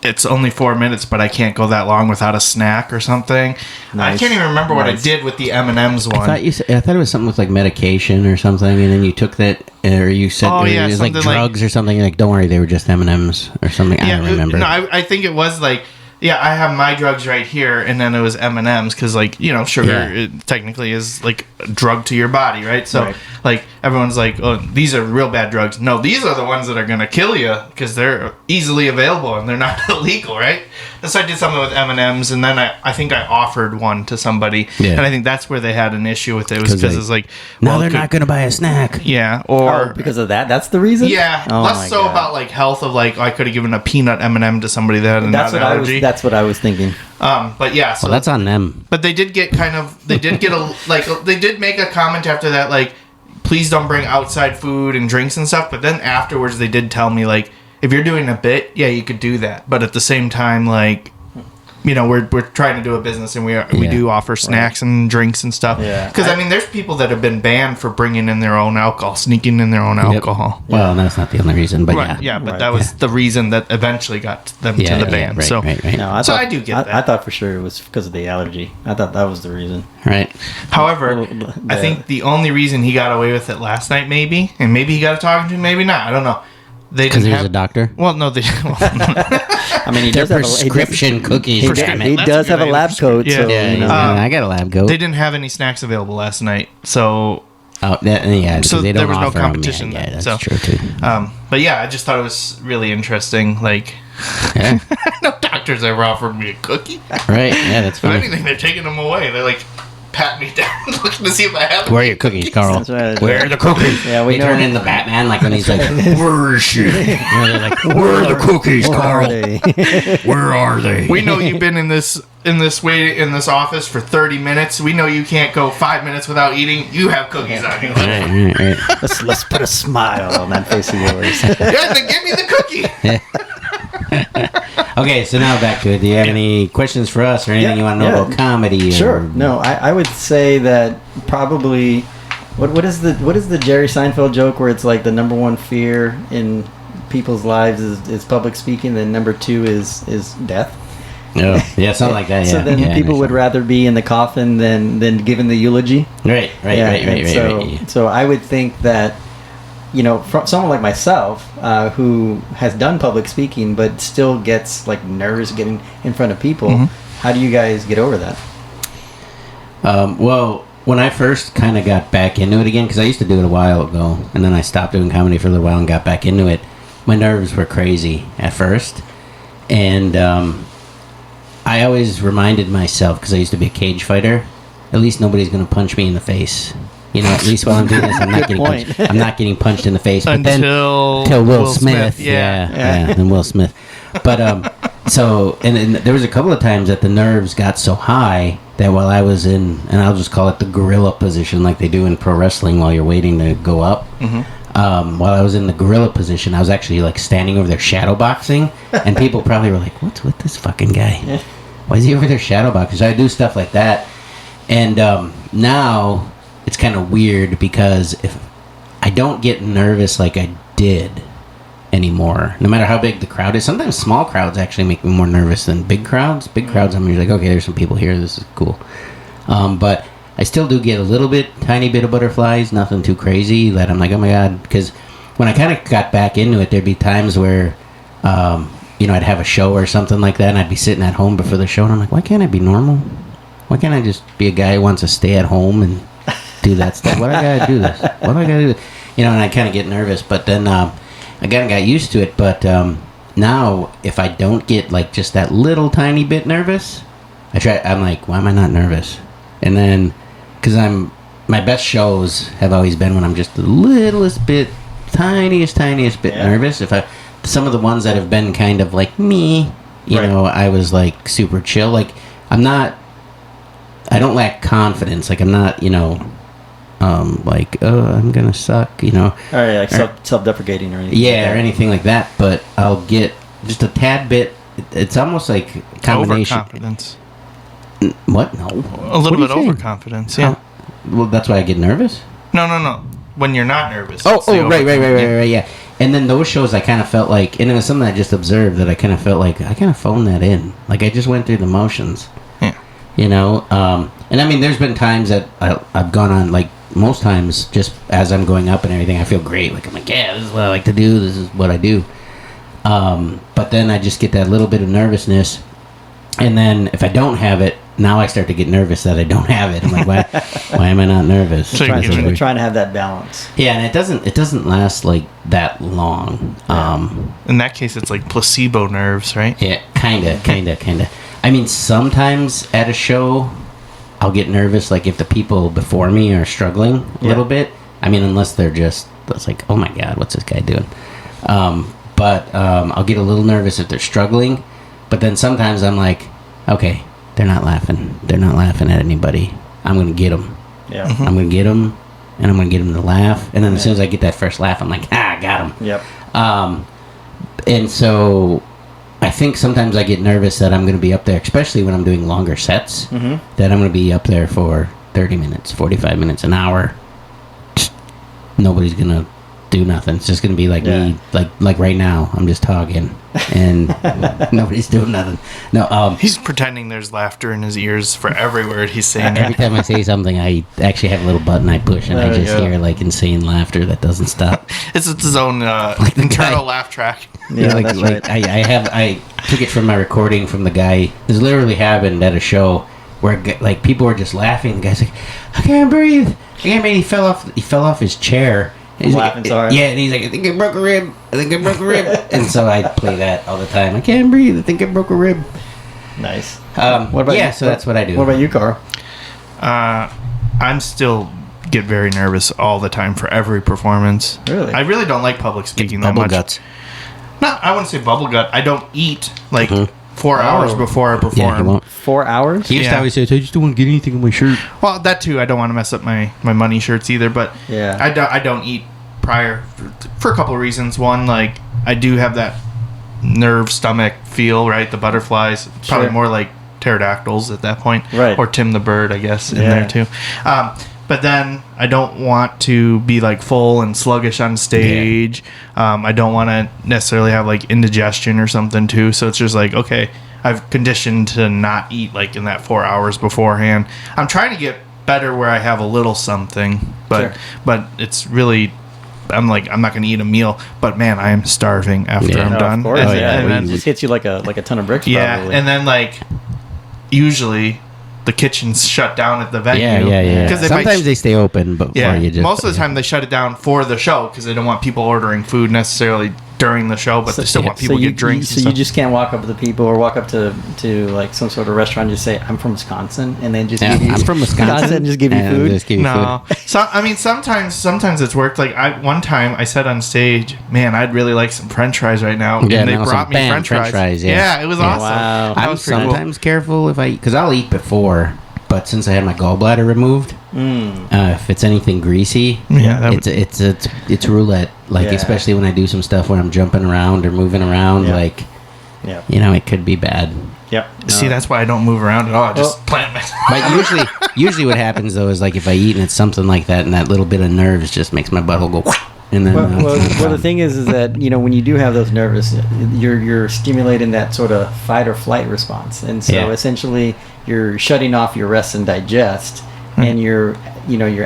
it's only 4 minutes, but I can't go that long without a snack or something. I Nice. can't even remember what I Nice. did with the M&Ms one. I thought it was something with like medication or something, and then you took that, or you said Oh, yeah, it was like something like- drugs or something. Like, don't worry, they were just M&Ms or something. I don't remember. No, I think it was like, yeah, I have my drugs right here, and then it was M&Ms because, like, you know, sugar Yeah. it technically is like a drug to your body, right? So, Right. like, everyone's like, oh, these are real bad drugs. No, these are the ones that are gonna kill you because they're easily available and they're not illegal, right? And so I did something with M&Ms, and then I think I offered one to somebody, Yeah. and I think that's where they had an issue with it. Was 'Cause because they- it's like, No, well, they're it could- not going to buy a snack. yeah, Oh, or because of that? That's the reason? yeah, Oh my less so God. about like health of like, oh, I could have given a peanut M&M to somebody that had a That's nut what allergy. that's what I was thinking. But yeah, so Well, that's on them. but they did get they did get a like they did make a comment after that like, please don't bring outside food and drinks and stuff. But then afterwards they did tell me like, if you're doing a bit, yeah, you could do that. But at the same time, like, you know, we're trying to do a business and we Yeah. do offer snacks and drinks and stuff. Yeah. Because I mean, there's people that have been banned for bringing in their own alcohol, sneaking in their own Yep. alcohol. Well, that's not the only reason, but Right, yeah. but Right. that was the reason that eventually got them Yeah, to the yeah, ban. right, so, right. No, So I do get that. I thought for sure it was because of the allergy. I thought that was the reason. Right. however, Well, I think the only reason he got away with it last night, maybe, and maybe he got a talking to, maybe not. I don't know. They Because didn't he was have a doctor. Well, no, they. Well, I mean, he They're does have a prescription cookies. He, damn it. he That's does a have good a lab idea. coat, Yeah. so Yeah, you know. yeah, I got a lab coat. they didn't have any snacks available last night, so. Oh, yeah. So So they don't there was no offer 'em. competition Yeah, then, that's so- true too. But yeah, I just thought it was really interesting. Like, Yeah. no doctors ever offered me a cookie. Right. Yeah, that's If funny. anything, they're taking them away. They're like, pat me down, looking to see if I have. Where are your cookies, Carl? That's right. Where are the cookies? Yeah, we they know. turn in the Batman like when he's like, "Where is she?" You know, they're like, "Where are the cookies, Where Carl? are they? Where are they?" We know you've been in this office for 30 minutes. We know you can't go 5 minutes without eating. You have cookies on you. Right. Let's put a smile on that face of yours. Yeah, then give me the cookie. Okay, so now back to it. Do you have any questions for us or anything Yeah, you want to know yeah. about comedy? Sure. Or, No, I would say that probably what is the Jerry Seinfeld joke where it's like the number one fear in people's lives is public speaking, then number 2 is death. Oh, yeah, something like that. Yeah. So then yeah, people would rather be in the coffin than giving the eulogy. Right. Yeah, and so, Right. So I would think that, you know, from someone like myself who has done public speaking but still gets like nerves getting in front of people, how do you guys get over that? Well, when I first kind of got back into it again, because I used to do it a while ago, and then I stopped doing comedy for a little while and got back into it, my nerves were crazy at first. And I always reminded myself, because I used to be a cage fighter, at least nobody's going to punch me in the face. You know, at least while I'm doing this, I'm not Good getting point. punched. I'm not getting punched in the face. But then Until Will Smith. Yeah. Yeah, and Will Smith. But so and there was a couple of times that the nerves got so high that while I was in, and I'll just call it the gorilla position, like they do in pro wrestling, while you're waiting to go up. while I was in the gorilla position, I was actually like standing over there shadow boxing, and people probably were like, "What's with this fucking guy? Why is he over there shadow boxing?" So I do stuff like that, and now it's kind of weird because if I don't get nervous like I did anymore, no matter how big the crowd is. Sometimes small crowds actually make me more nervous than big crowds. Big crowds, I'm usually like, okay, there's some people here, this is cool. But I still do get a little bit, tiny bit of butterflies, nothing too crazy that I'm like, oh my god. Because when I kind of got back into it, there'd be times where, I'd have a show or something like that, and I'd be sitting at home before the show, and I'm like, why can't I be normal? Why can't I just be a guy who wants to stay at home and do that stuff? What I gotta do this? What I gotta do this? And I kind of get nervous, but then I kind of got used to it. But now, if I don't get like just that little tiny bit nervous, I'm like, why am I not nervous? And then, because my best shows have always been when I'm just the littlest bit, tiniest bit nervous. Some of the ones that have been kind of like me, I was like super chill. Like I don't lack confidence. Like I'm not, like, oh, I'm gonna suck, like self-deprecating or anything. Yeah, or anything like that. But I'll get just a tad bit. It's almost like a combination. Overconfidence. What? No. A little bit overconfidence. Yeah. Well, that's why I get nervous. No. When you're not nervous. Oh, right. Yeah. And then those shows, I kind of felt like, and it was something I just observed that I kind of felt like I kind of phoned that in. Like I just went through the motions. Yeah. And I mean, there's been times that I've gone on, like most times, just as I'm going up and everything, I feel great. Like I'm like, yeah, this is what I like to do. This is what I do. But then I just get that little bit of nervousness, and then if I don't have it, now I start to get nervous that I don't have it. I'm like, why am I not nervous? So We're trying to have that balance. Yeah, and it doesn't last like that long. In that case, it's like placebo nerves, right? Yeah, kinda. I mean, sometimes at a show, I'll get nervous, like if the people before me are struggling a little bit. I mean, unless it's like, oh my god, what's this guy doing? But I'll get a little nervous if they're struggling. But then sometimes I'm like, okay, they're not laughing. They're not laughing at anybody. I'm going to get them. Yeah. I'm going to get them, and I'm going to get them to laugh. And then as soon as I get that first laugh, I'm like, I got them. Yep. And so I think sometimes I get nervous that I'm going to be up there, especially when I'm doing longer sets, that I'm going to be up there for 30 minutes, 45 minutes, an hour. Nobody's going to do nothing. It's just going to be like me, like right now. I'm just talking, and nobody's doing nothing. No, He's pretending there's laughter in his ears for every word he's saying. every time I say something, I actually have a little button I push, and I just hear like insane laughter that doesn't stop. It's its own internal laugh track. Yeah, that's right. I took it from my recording from the guy. This literally happened at a show where like people were just laughing. The guy's like, I can't breathe. He fell off his chair. He's laughing so hard. Yeah, and he's like, I think I broke a rib. And so I play that all the time. I can't breathe. I think I broke a rib. Nice. What about you? So that's what I do. What about you, Carl? I'm still get very nervous all the time for every performance. Really? I really don't like public speaking that Bubble much. guts. No, I wouldn't say bubble gut. I don't eat like 4 hours before I perform. Yeah, he won't. 4 hours? He used to always say, I just don't want to get anything on my shirt. Well, that too. I don't want to mess up my money shirts either. But yeah, I don't eat prior for a couple of reasons. One, like I do have that nerve stomach feel, right? The butterflies, probably more like pterodactyls at that point, right? Or Tim the Bird, I guess, in there too. But then I don't want to be like full and sluggish on stage. I don't want to necessarily have like indigestion or something too. So it's just like, okay, I've conditioned to not eat like in that 4 hours beforehand. I'm trying to get better where I have a little something, but it's really, I'm like, I'm not going to eat a meal, but man, I am starving after I'm done. Of course, and then it just hits you like a ton of bricks. Yeah, probably. and then like usually the kitchen's shut down at the venue. Yeah. Sometimes they stay open, but most of the time they shut it down for the show because they don't want people ordering food necessarily during the show, but they still want people to get drinks. So you just can't walk up to the people or walk up to like some sort of restaurant and just say, I'm from Wisconsin, and then just give you, I'm from Wisconsin, and just give you food. Just give you no, so I mean sometimes it's worked. Like one time I said on stage, man, I'd really like some French fries right now, and they brought me French fries. Yeah, it was awesome. Wow. That I'm was pretty sometimes careful because I'll eat before, but but since I had my gallbladder removed, if it's anything greasy, it's roulette. Like especially when I do some stuff where I'm jumping around or moving around, like it could be bad. Yep. See, that's why I don't move around at all. I just plant myself. But usually what happens though is like if I eat and it's something like that, and that little bit of nerves just makes my butthole go. And then, well, the thing is that when you do have those nervous, you're stimulating that sort of fight or flight response, and so essentially you're shutting off your rest and digest, and you're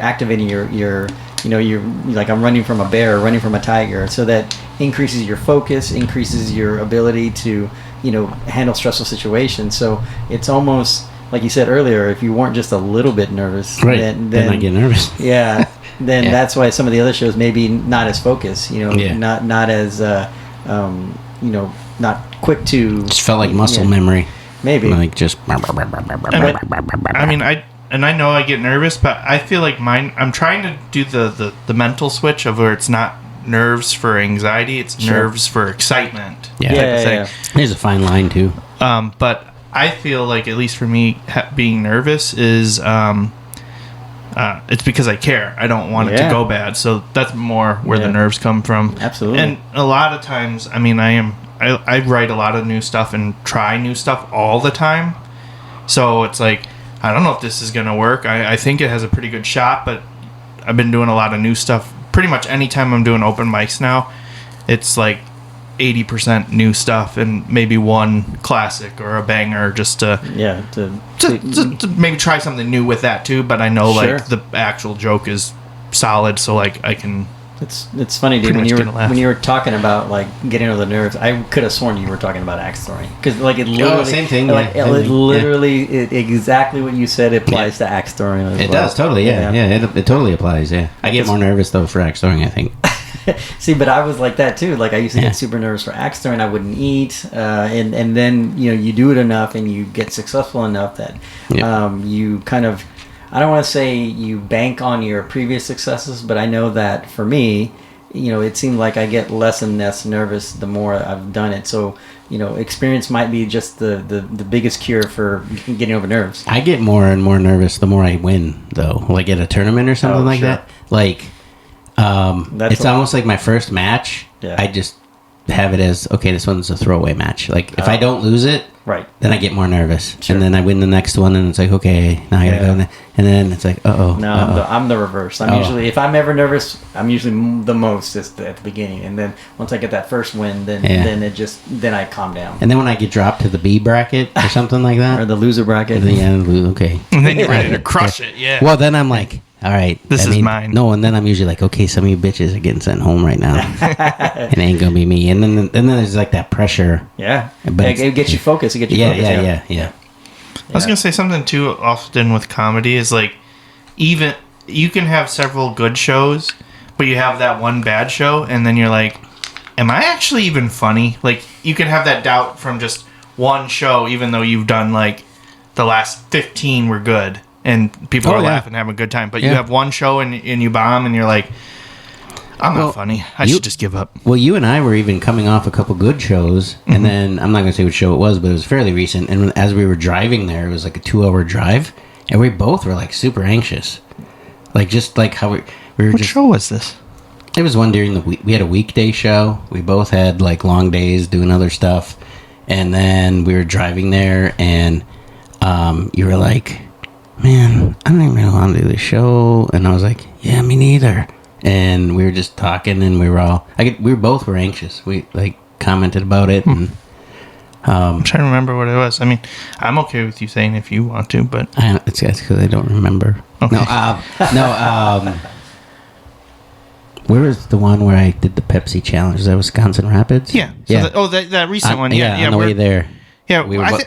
activating you're like I'm running from a bear or running from a tiger, so that increases your focus, increases your ability to handle stressful situations. So it's almost like you said earlier, if you weren't just a little bit nervous, then I get nervous. Yeah. Then that's why some of the other shows maybe not as focused, not as not quick to. Just felt like muscle memory. Maybe like just. I mean, I know I get nervous, but I feel like I'm trying to do the mental switch of where it's not nerves for anxiety, it's nerves for excitement. Yeah. There's a fine line too. But I feel like, at least for me, being nervous is it's because I care. I don't want it to go bad. So that's more where the nerves come from. Absolutely. And a lot of times, I mean, I write a lot of new stuff and try new stuff all the time. So it's like, I don't know if this is going to work. I think it has a pretty good shot, but I've been doing a lot of new stuff. Pretty much anytime I'm doing open mics now, it's like 80% new stuff and maybe one classic or a banger just to maybe try something new with that too. But I know like the actual joke is solid, so like I can. It's funny, dude. When you were talking about like getting over the nerves, I could have sworn you were talking about axe throwing, because like it literally same thing. Like exactly what you said applies to axe throwing. It does totally. It totally applies. Yeah, I get more nervous though for axe throwing, I think. See, but I was like that too. Like I used to get super nervous for axe throwing. I wouldn't eat, and then you do it enough and you get successful enough that you kind of, I don't want to say you bank on your previous successes, but I know that for me, it seemed like I get less and less nervous the more I've done it. So experience might be just the biggest cure for getting over nerves. I get more and more nervous the more I win, though. Like at a tournament or something like that. Like. It's almost like my first match. Yeah. I just have it as, okay, this one's a throwaway match. Like if I don't lose it, then I get more next and then I win the next one, and it's like, okay, now I gotta go, and then it's like, I'm the reverse. I'm usually, if I'm ever nervous, I'm usually the most at the beginning, and then once I get that first win, then I calm down. And then when I get dropped to the B bracket or something like that, or the loser bracket, okay, and then you're ready to crush it. Yeah. Well, then I'm like, all right, this is mine. No, and then I'm usually like, okay, some of you bitches are getting sent home right now. It ain't gonna be me. And then there's like that pressure. Yeah, but it gets you focused. It gets you focused. Yeah. I was gonna say something too. Often with comedy is like, even you can have several good shows, but you have that one bad show, and then you're like, am I actually even funny? Like you can have that doubt from just one show, even though you've done like the last 15 were good. And people are laughing and having a good time. But you have one show and you bomb, and you're like, I'm not funny. I should just give up. Well, you and I were even coming off a couple good shows. And then, I'm not going to say which show it was, but it was fairly recent. And as we were driving there, it was like a 2-hour drive. And we both were like super anxious. Like just like how we were What show was this? It was one during the week. We had a weekday show. We both had like long days doing other stuff. And then we were driving there, and you were like, man, I don't even know how to do the show. And I was like, yeah, me neither. And we were just talking, and we both were anxious. We like commented about it, and I'm trying to remember what it was. I mean, I'm okay with you saying if you want to, but it's because I don't remember. Okay. Where was the one where I did the Pepsi challenge? Was that Wisconsin Rapids? Yeah. So that recent one. Yeah. On the way there. Yeah,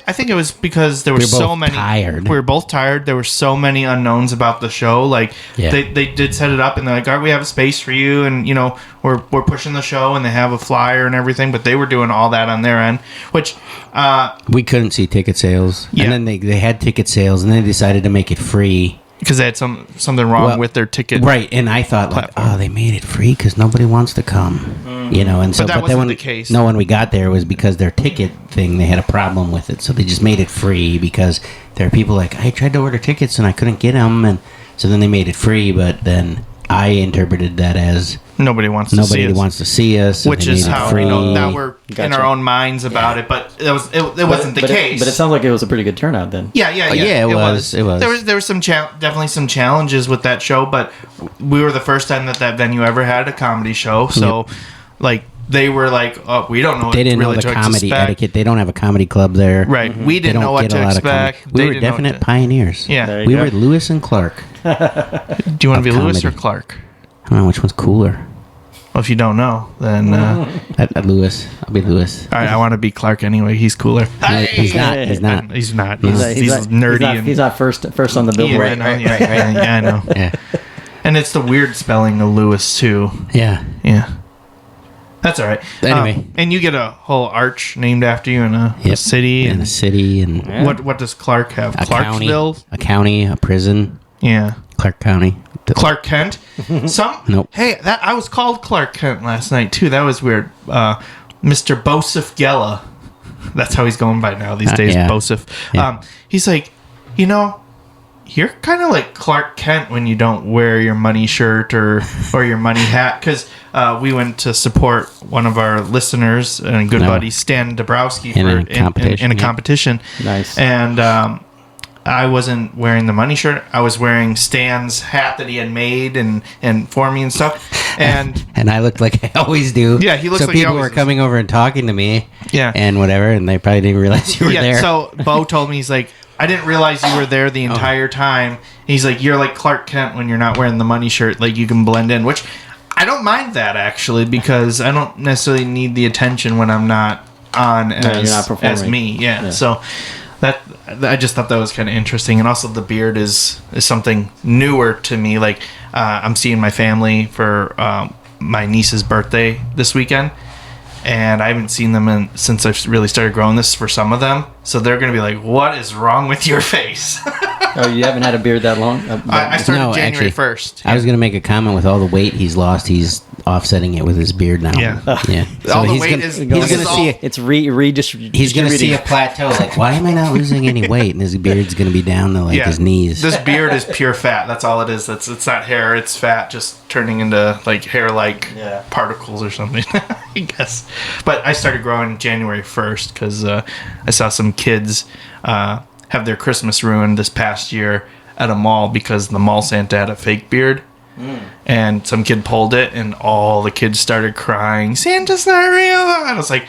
I think it was because there were so many. Tired. We were both tired. There were so many unknowns about the show. Like they did set it up, and they're like, "All right, we have a space for you," and we're pushing the show, and they have a flyer and everything. But they were doing all that on their end, which we couldn't see ticket sales. Yeah. And then they had ticket sales, and they decided to make it free. Because they had something wrong with their ticket. Right, and I thought, platform. Like, they made it free because nobody wants to come. Mm-hmm. And so, but wasn't the case. No, when we got there, it was because their ticket thing, they had a problem with it. So they just made it free because there are people like, I tried to order tickets and I couldn't get them, and so then they made it free, but then I interpreted that as Nobody wants to see us, so which they is made it how free. now we're in Gotcha. our own minds about it, but it wasn't the case. But it sounds like it was a pretty good turnout then. Yeah, it was. There was some definitely some challenges with that show, but we were the first time that venue ever had a comedy show, so like they were like, oh, we don't know. They didn't really know the to comedy expect. etiquette. They don't have a comedy club there. Right. Mm-hmm. We didn't know what to expect. We were definite pioneers. Yeah. There you We go. were Lewis and Clark. Do you want to be Lewis or comedy. Clark? I don't know which one's cooler. Well, if you don't know, then Lewis. I'll be Lewis. all right, I want to be Clark anyway. He's cooler. He's not. He's not. He's not. No. He's nerdy He's not first on the billboard. Yeah, I know. Yeah. And it's the weird spelling of Lewis too. Yeah. Yeah. That's all right. Anyway. And you get a whole arch named after you in a Yep. city. In a city and Yeah. What does Clark have? a county. Clarksville? A county, a prison. Yeah. Clark County. Clark Kent. Nope. Hey, I was called Clark Kent last night too. That was weird. Mr. Bosif Gella. That's how he's going by now these days. yeah. Bosif. Yeah. He's like, you're kind of like Clark Kent when you don't wear your money shirt or your money hat. Because we went to support one of our listeners and a good buddy, Stan Dabrowski, In a competition, in a yeah. competition. Nice. And I wasn't wearing the money shirt. I was wearing Stan's hat that he had made and for me and stuff. And And I looked like I always do. Yeah, he looks so like he people always were does. coming over and talking to me. Yeah. And whatever, and they probably didn't realize you were there. So Bo told me, he's like, I didn't realize you were there the entire time. He's like, you're like Clark Kent when you're not wearing the money shirt. Like, you can blend in, which I don't mind that, actually, because I don't necessarily need the attention when I'm not on you're not as performing. me. Yeah. So that I just thought that was kind of interesting. And also the beard is something newer to me. Like, I'm seeing my family for my niece's birthday this weekend. And I haven't seen them since I've really started growing this for some of them. So they're going to be like, what is wrong with your face? Oh, you haven't had a beard that long? I started No, January actually, 1st. I was going to make a comment with all the weight he's lost. He's offsetting it with his beard now. Yeah. Yeah. All the he's weight gonna, is- he's this going is to see. all- It's redistributing. He's going to see a plateau. Like, why am I not losing any weight? And his beard's going to be down to like his knees. This beard is pure fat. That's all it is. It's not hair. It's fat just turning into like hair-like Yeah. particles or something, I guess. But I started growing January 1st because I saw some kids have their Christmas ruined this past year at a mall because the mall Santa had a fake beard. And some kid pulled it, and all the kids started crying, Santa's not real. And I was like,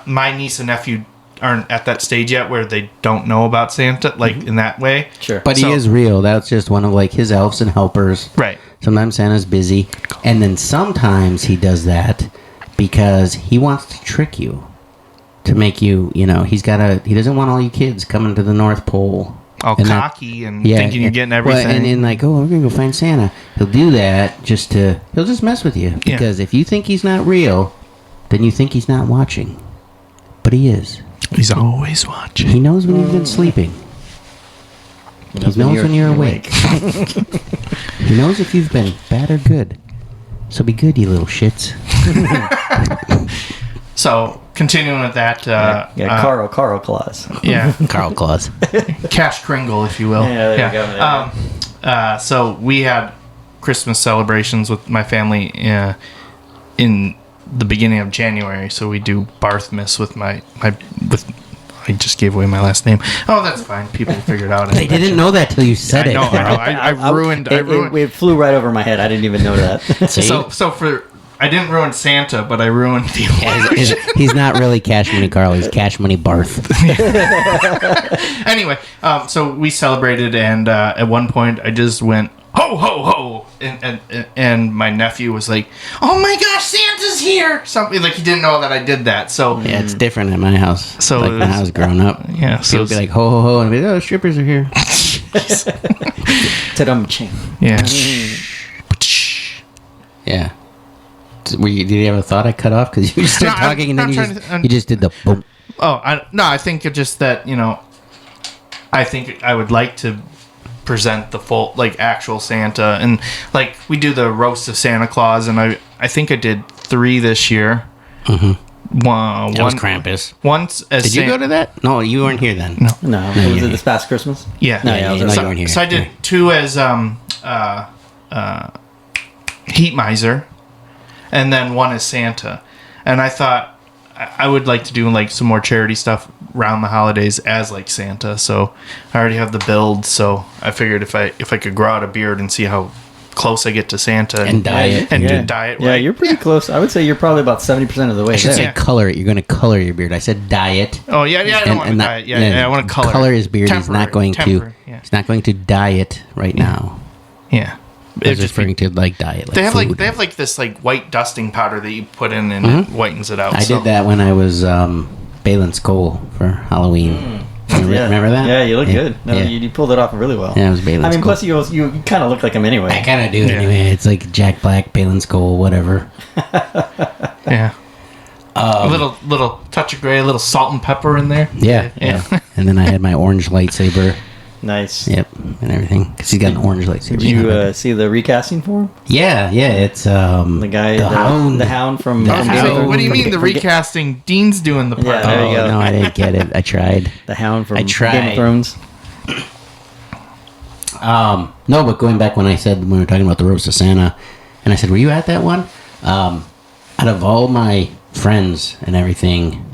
my niece and nephew aren't at that stage yet where they don't know about Santa, like in that way. Sure. But he is real. That's just one of like his elves and helpers. Right. Sometimes Santa's busy, and then sometimes he does that because he wants to trick you, to make you, he doesn't want all you kids coming to the North Pole. All And that- cocky and thinking you're getting everything. Well, and then like, oh, we're gonna go find Santa. He'll do that he'll just mess with you because if you think he's not real, then you think he's not watching, but he is. He's always watching. He knows when you've been sleeping. He knows when you're awake. He knows if you've been bad or good. So be good, you little shits. So, continuing with that, Carl Claus. yeah, Carl Claus. Cash Kringle, if you will. Yeah, there you go. So we had Christmas celebrations with my family in the beginning of January. So we do Barthmas with I just gave away my last name. Oh, that's fine. People figure it out. They didn't know that till you said it. I know. I ruined. It flew right over my head. I didn't even know that. See? So I didn't ruin Santa, but I ruined the origin. He's not really Cash Money Karl. He's Cash Money Barth. Anyway, so we celebrated, and at one point I just went ho ho ho, and my nephew was like, "Oh my gosh, Santa's here!" Something like he didn't know that I did that. So Yeah, it's different at my house. So like when I was growing up. Yeah, so People would be like, ho ho ho, and I'd be like, oh, strippers are here. Ta-dum-ching. yeah. Yeah. Did you have a thought I cut off? Because you started No, talking and then I'm you just did the boom. I think it just that I think I would like to present the full actual Santa, and we do the roast of Santa Claus, and I think I did 3 this year. That was Krampus. Once as Did you go to that? No, you weren't here then. No, was it this past Christmas? Yeah. No, yeah, you weren't here. So I did 2 as Heat Miser, and then 1 as Santa. And I thought I would like to do like some more charity stuff around the holidays as like Santa. So I already have the build. So I figured if I could grow out a beard and see how close I get to Santa And dye it. and Yeah. do dye it. Yeah, right. you're pretty close. I would say you're probably about 70% of the way I should there. say Yeah. color it. You're going to color your beard. I said dye it. Oh yeah, I don't want to dye it. Yeah, I want to color his beard. He's not going to. Yeah. He's not going to dye it right now. Yeah. I was referring to like dye it. Like They have food. they have like this like white dusting powder that you put in and it whitens it out. I did that when I was Balin Skull for Halloween. Remember that? Yeah, you look Yeah. good. No, Yeah. you pulled it off really well. Yeah, it was Balin I mean, Skull. plus you kind of look like him anyway. I kind of do Yeah. anyway. It's like Jack Black, Balin Skull, whatever. Yeah. A little touch of gray, a little salt and pepper in there. Yeah, Yeah. And then I had my orange lightsaber. Nice. Yep, and everything. Because he's got an orange lightsaber. Did you see the recasting for him? Yeah, it's The guy, the Hound. the Hound from. The from Hound. Game of Thrones? What do you mean the From- recasting? Dean's doing the part. Yeah, there you go. No, I didn't get it. I tried. The Hound from I Game tried. of Thrones. No, but going back when I said when we were talking about the roast of Santa, and I said, "Were you at that one?" Out of all my friends and everything,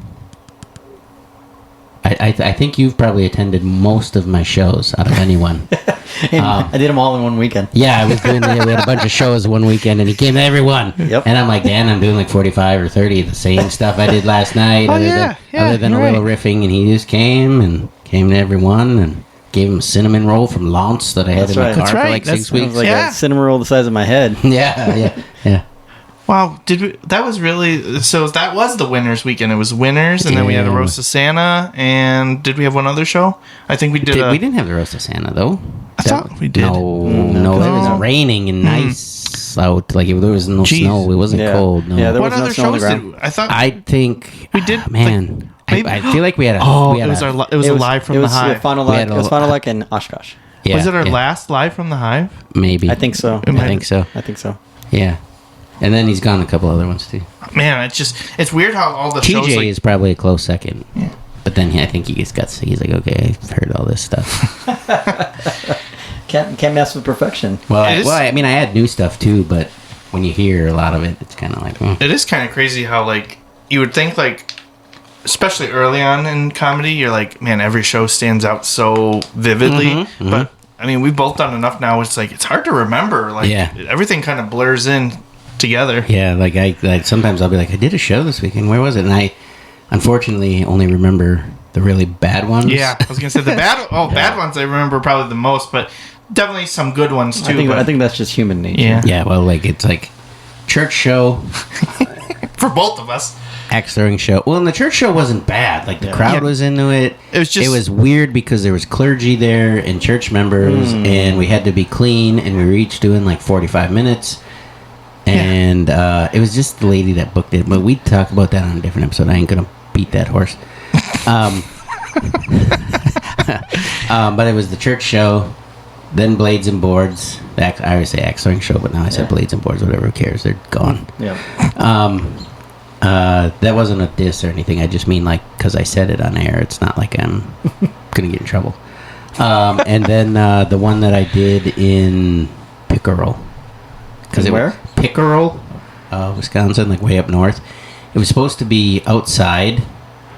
I think you've probably attended most of my shows out of anyone. And I did them all in one weekend. Yeah, I was doing. We had a bunch of shows one weekend, and he came to every one. Yep. And I'm like, Dan, I'm doing like 45 or 30 of the same stuff I did last night. other than a you're little right. riffing, and he just came to every one and gave him a cinnamon roll from Lance that I had That's in my right. car That's for right. like That's- 6 It was weeks. like Yeah. a cinnamon roll the size of my head. Yeah. Wow, that was really so that was the winners weekend. It was winners, and then we had a Yeah. roast of Santa, and did we have one other show? I think we did. We didn't have the roast of Santa though. I thought we did. No, No. it was raining and nice out. Like there was no Jeez. snow. It wasn't Yeah. cold. No. Yeah, there What was no other snow on the shows ground. did I thought? I think We did, Man, maybe- I feel like we had a. oh, we had it was a, our it was a live from it the was hive. Final We Luck. had a It was little- Final Luck in Oshkosh. Yeah, was it our yeah, last live from the hive? Maybe. I think so. It might- I think so. I think so. Yeah. And then he's gone a couple other ones too. Man, it's weird how all the shows TJ like, is probably a close second. Yeah. But then I think he's like, okay, I've heard all this stuff. Can't mess with perfection. Well, It is- I mean, I had new stuff too, but when you hear a lot of it, it's kind of like, it is kind of crazy how like you would think like especially early on in comedy you're like, man, every show stands out so vividly, but I mean we've both done enough now, it's like it's hard to remember, like Yeah. everything kind of blurs in together. yeah, like I sometimes I'll be like, I did a show this weekend. Where was it? And I unfortunately only remember the really bad ones. Yeah, I was gonna say the bad ones I remember probably the most, but definitely some good ones too. I but think that's just human nature. yeah. Yeah, well, like it's like church show, For both of us. axe throwing show. Well, and the church show wasn't bad. Like the crowd Yeah. was into it. It was just- it was weird because there was clergy there and church members, and we had to be clean, and we were each doing like 45 minutes. And it was just the lady that booked it. But we talk about that on a different episode. I ain't gonna beat that horse. But it was the church show, then Blades and Boards. I always say axe throwing show, but now I said Blades and Boards. Whatever, who cares? They're gone. Yeah. That wasn't a diss or anything. I just mean like because I said it on air. It's not like I'm gonna get in trouble. And then the one that I did in Pickerel. In where? Pickerel, Wisconsin, like way up north. It was supposed to be outside,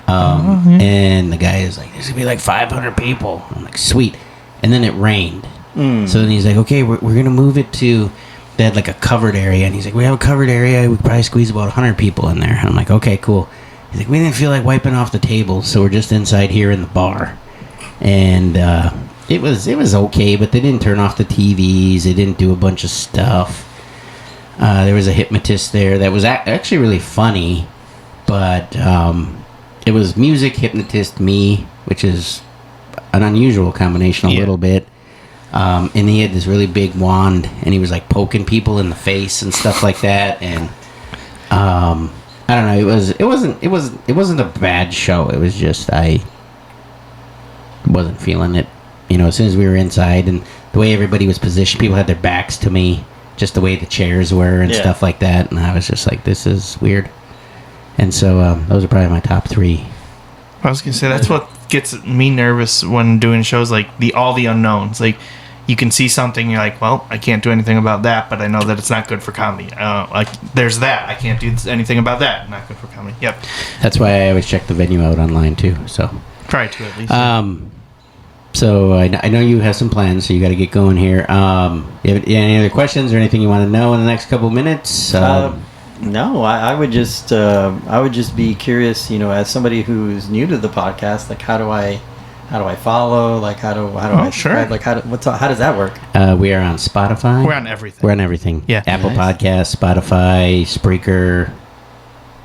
and the guy is like, "There's gonna be like 500 people." I'm like, "Sweet," and then it rained. So then he's like, "Okay, we're gonna move it to." They had like a covered area, and he's like, "We have a covered area. We could probably squeeze about 100 people in there." And I'm like, "Okay, cool." He's like, "We didn't feel like wiping off the tables, so we're just inside here in the bar." And it was okay, but they didn't turn off the TVs. They didn't do a bunch of stuff. There was a hypnotist there that was actually really funny, but it was music, hypnotist, me, which is an unusual combination a little bit. And he had this really big wand, and he was like poking people in the face and stuff like that. And I don't know. It wasn't a bad show. It was just I wasn't feeling it. You know, as soon as we were inside, and the way everybody was positioned, people had their backs to me, just the way the chairs were and stuff like that. And I was just like, this is weird. And so those are probably my top 3. I was gonna say that's what gets me nervous when doing shows, like all the unknowns. Like you can see something, you're like, well, I can't do anything about that, but I know that it's not good for comedy. Like there's that, I can't do anything about that. Not good for comedy. Yep. That's why I always check the venue out online too. So try to at least. So I know you have some plans, so you got to get going here. You have any other questions or anything you want to know in the next couple minutes? No, I would just be curious, as somebody who's new to the podcast, like how do I follow? Like how do I subscribe? Sure. Like how does that work? We are on Spotify. We're on everything. We're on everything. Yeah. Apple Nice. Podcasts, Spotify, Spreaker,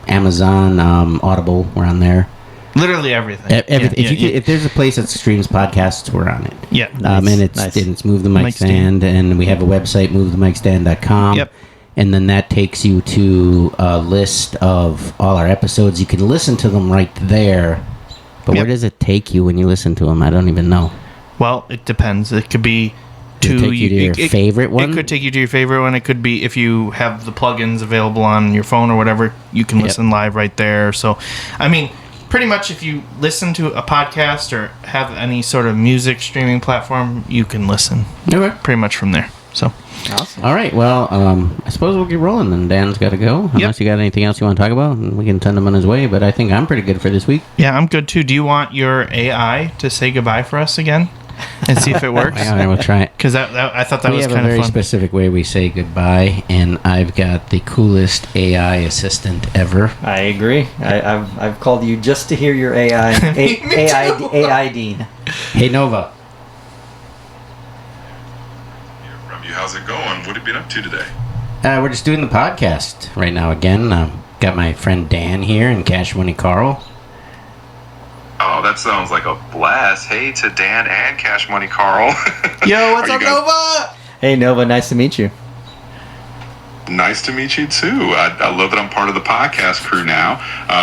Amazon, Audible. We're on there. Literally everything. Everything. Yeah, If there's a place that streams podcasts, we're on it. yeah. And it's Nice. it's Move the Mic Mic Stand, and we have a website, movethemicstand.com. Yep. And then that takes you to a list of all our episodes. You can listen to them right there. But where Yep. does it take you when you listen to them? I don't even know. Well, it depends. It could be Does it take you to your favorite one? It could take you to your favorite one. It could be if you have the plugins available on your phone or whatever, you can listen live right there. So, I mean, pretty much if you listen to a podcast or have any sort of music streaming platform, you can listen Okay. pretty much from there. So, Awesome. All right. Well, I suppose we'll get rolling then. Dan's got to go. Unless you got anything else you want to talk about, and we can send him on his way. But I think I'm pretty good for this week. yeah, I'm good too. Do you want your AI to say goodbye for us again and see if it works? All right, we'll try it. Because I thought that We was have a kind of very fun. specific way we say goodbye, and I've got the coolest AI assistant ever. I agree. I've called you just to hear your AI AI Dean. Hey, Nova. From you, how's it going? What have you been up to today? We're just doing the podcast right now again. Got my friend Dan here and Cash Money Karl. Oh, that sounds like a blast. Hey to Dan and Cash Money Karl. Yo, what's Are up, you guys- Nova? Hey Nova, nice to meet you. Nice to meet you too. I love that I'm part of the podcast crew now.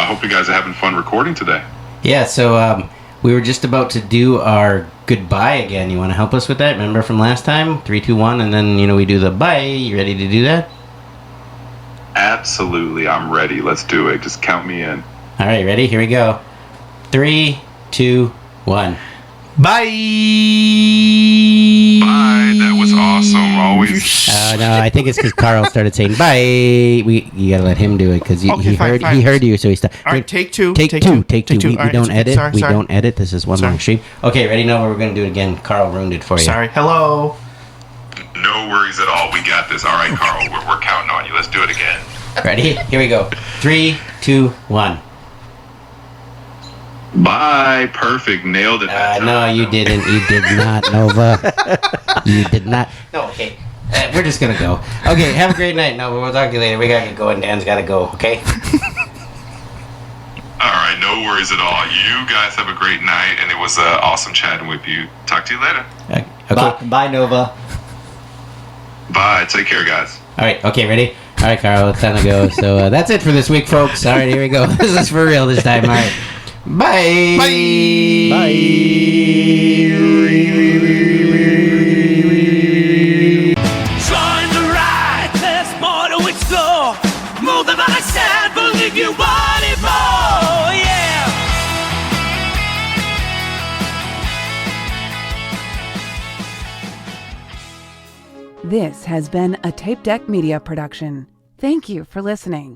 Hope you guys are having fun recording today. Yeah, so we were just about to do our goodbye again. You want to help us with that? Remember from last time? 3, 2, 1, and then, we do the bye. You ready to do that? Absolutely, I'm ready. Let's do it. Just count me in. All right, ready? Here we go. 3, 2, 1. Bye. Bye. That was awesome. Always. No, I think it's because Carl started saying bye. You gotta let him do it because Okay, he fine, heard fine. he heard you, so he stopped. All right, take two. Take two. We All right, don't edit. Sorry. We don't edit. This is one Sorry. long stream. Okay, ready? No, we're gonna do it again. Carl ruined it for you. Sorry. Hello. No worries at all. We got this. All right, Carl. We're counting on you. Let's do it again. Ready? Here we go. 3, 2, 1. Bye. Perfect. Nailed it. that time. No, you didn't. You did not, Nova. You did not. No, okay. We're just gonna go. Okay, have a great night, Nova. We'll talk to you later. We gotta get going. Dan's gotta go. Okay. All right. No worries at all. You guys have a great night, and it was awesome chatting with you. Talk to you later. Okay. Bye Nova. Bye. Take care, guys. All right. Okay. Ready? All right, Carl. It's time to go. So that's it for this week, folks. All right. Here we go. This is for real this time. All right. Bye. Join the ride, there's more to explore. Move the mic stand, believe you want it more, yeah. This has been a Tapedeck Media production. Thank you for listening.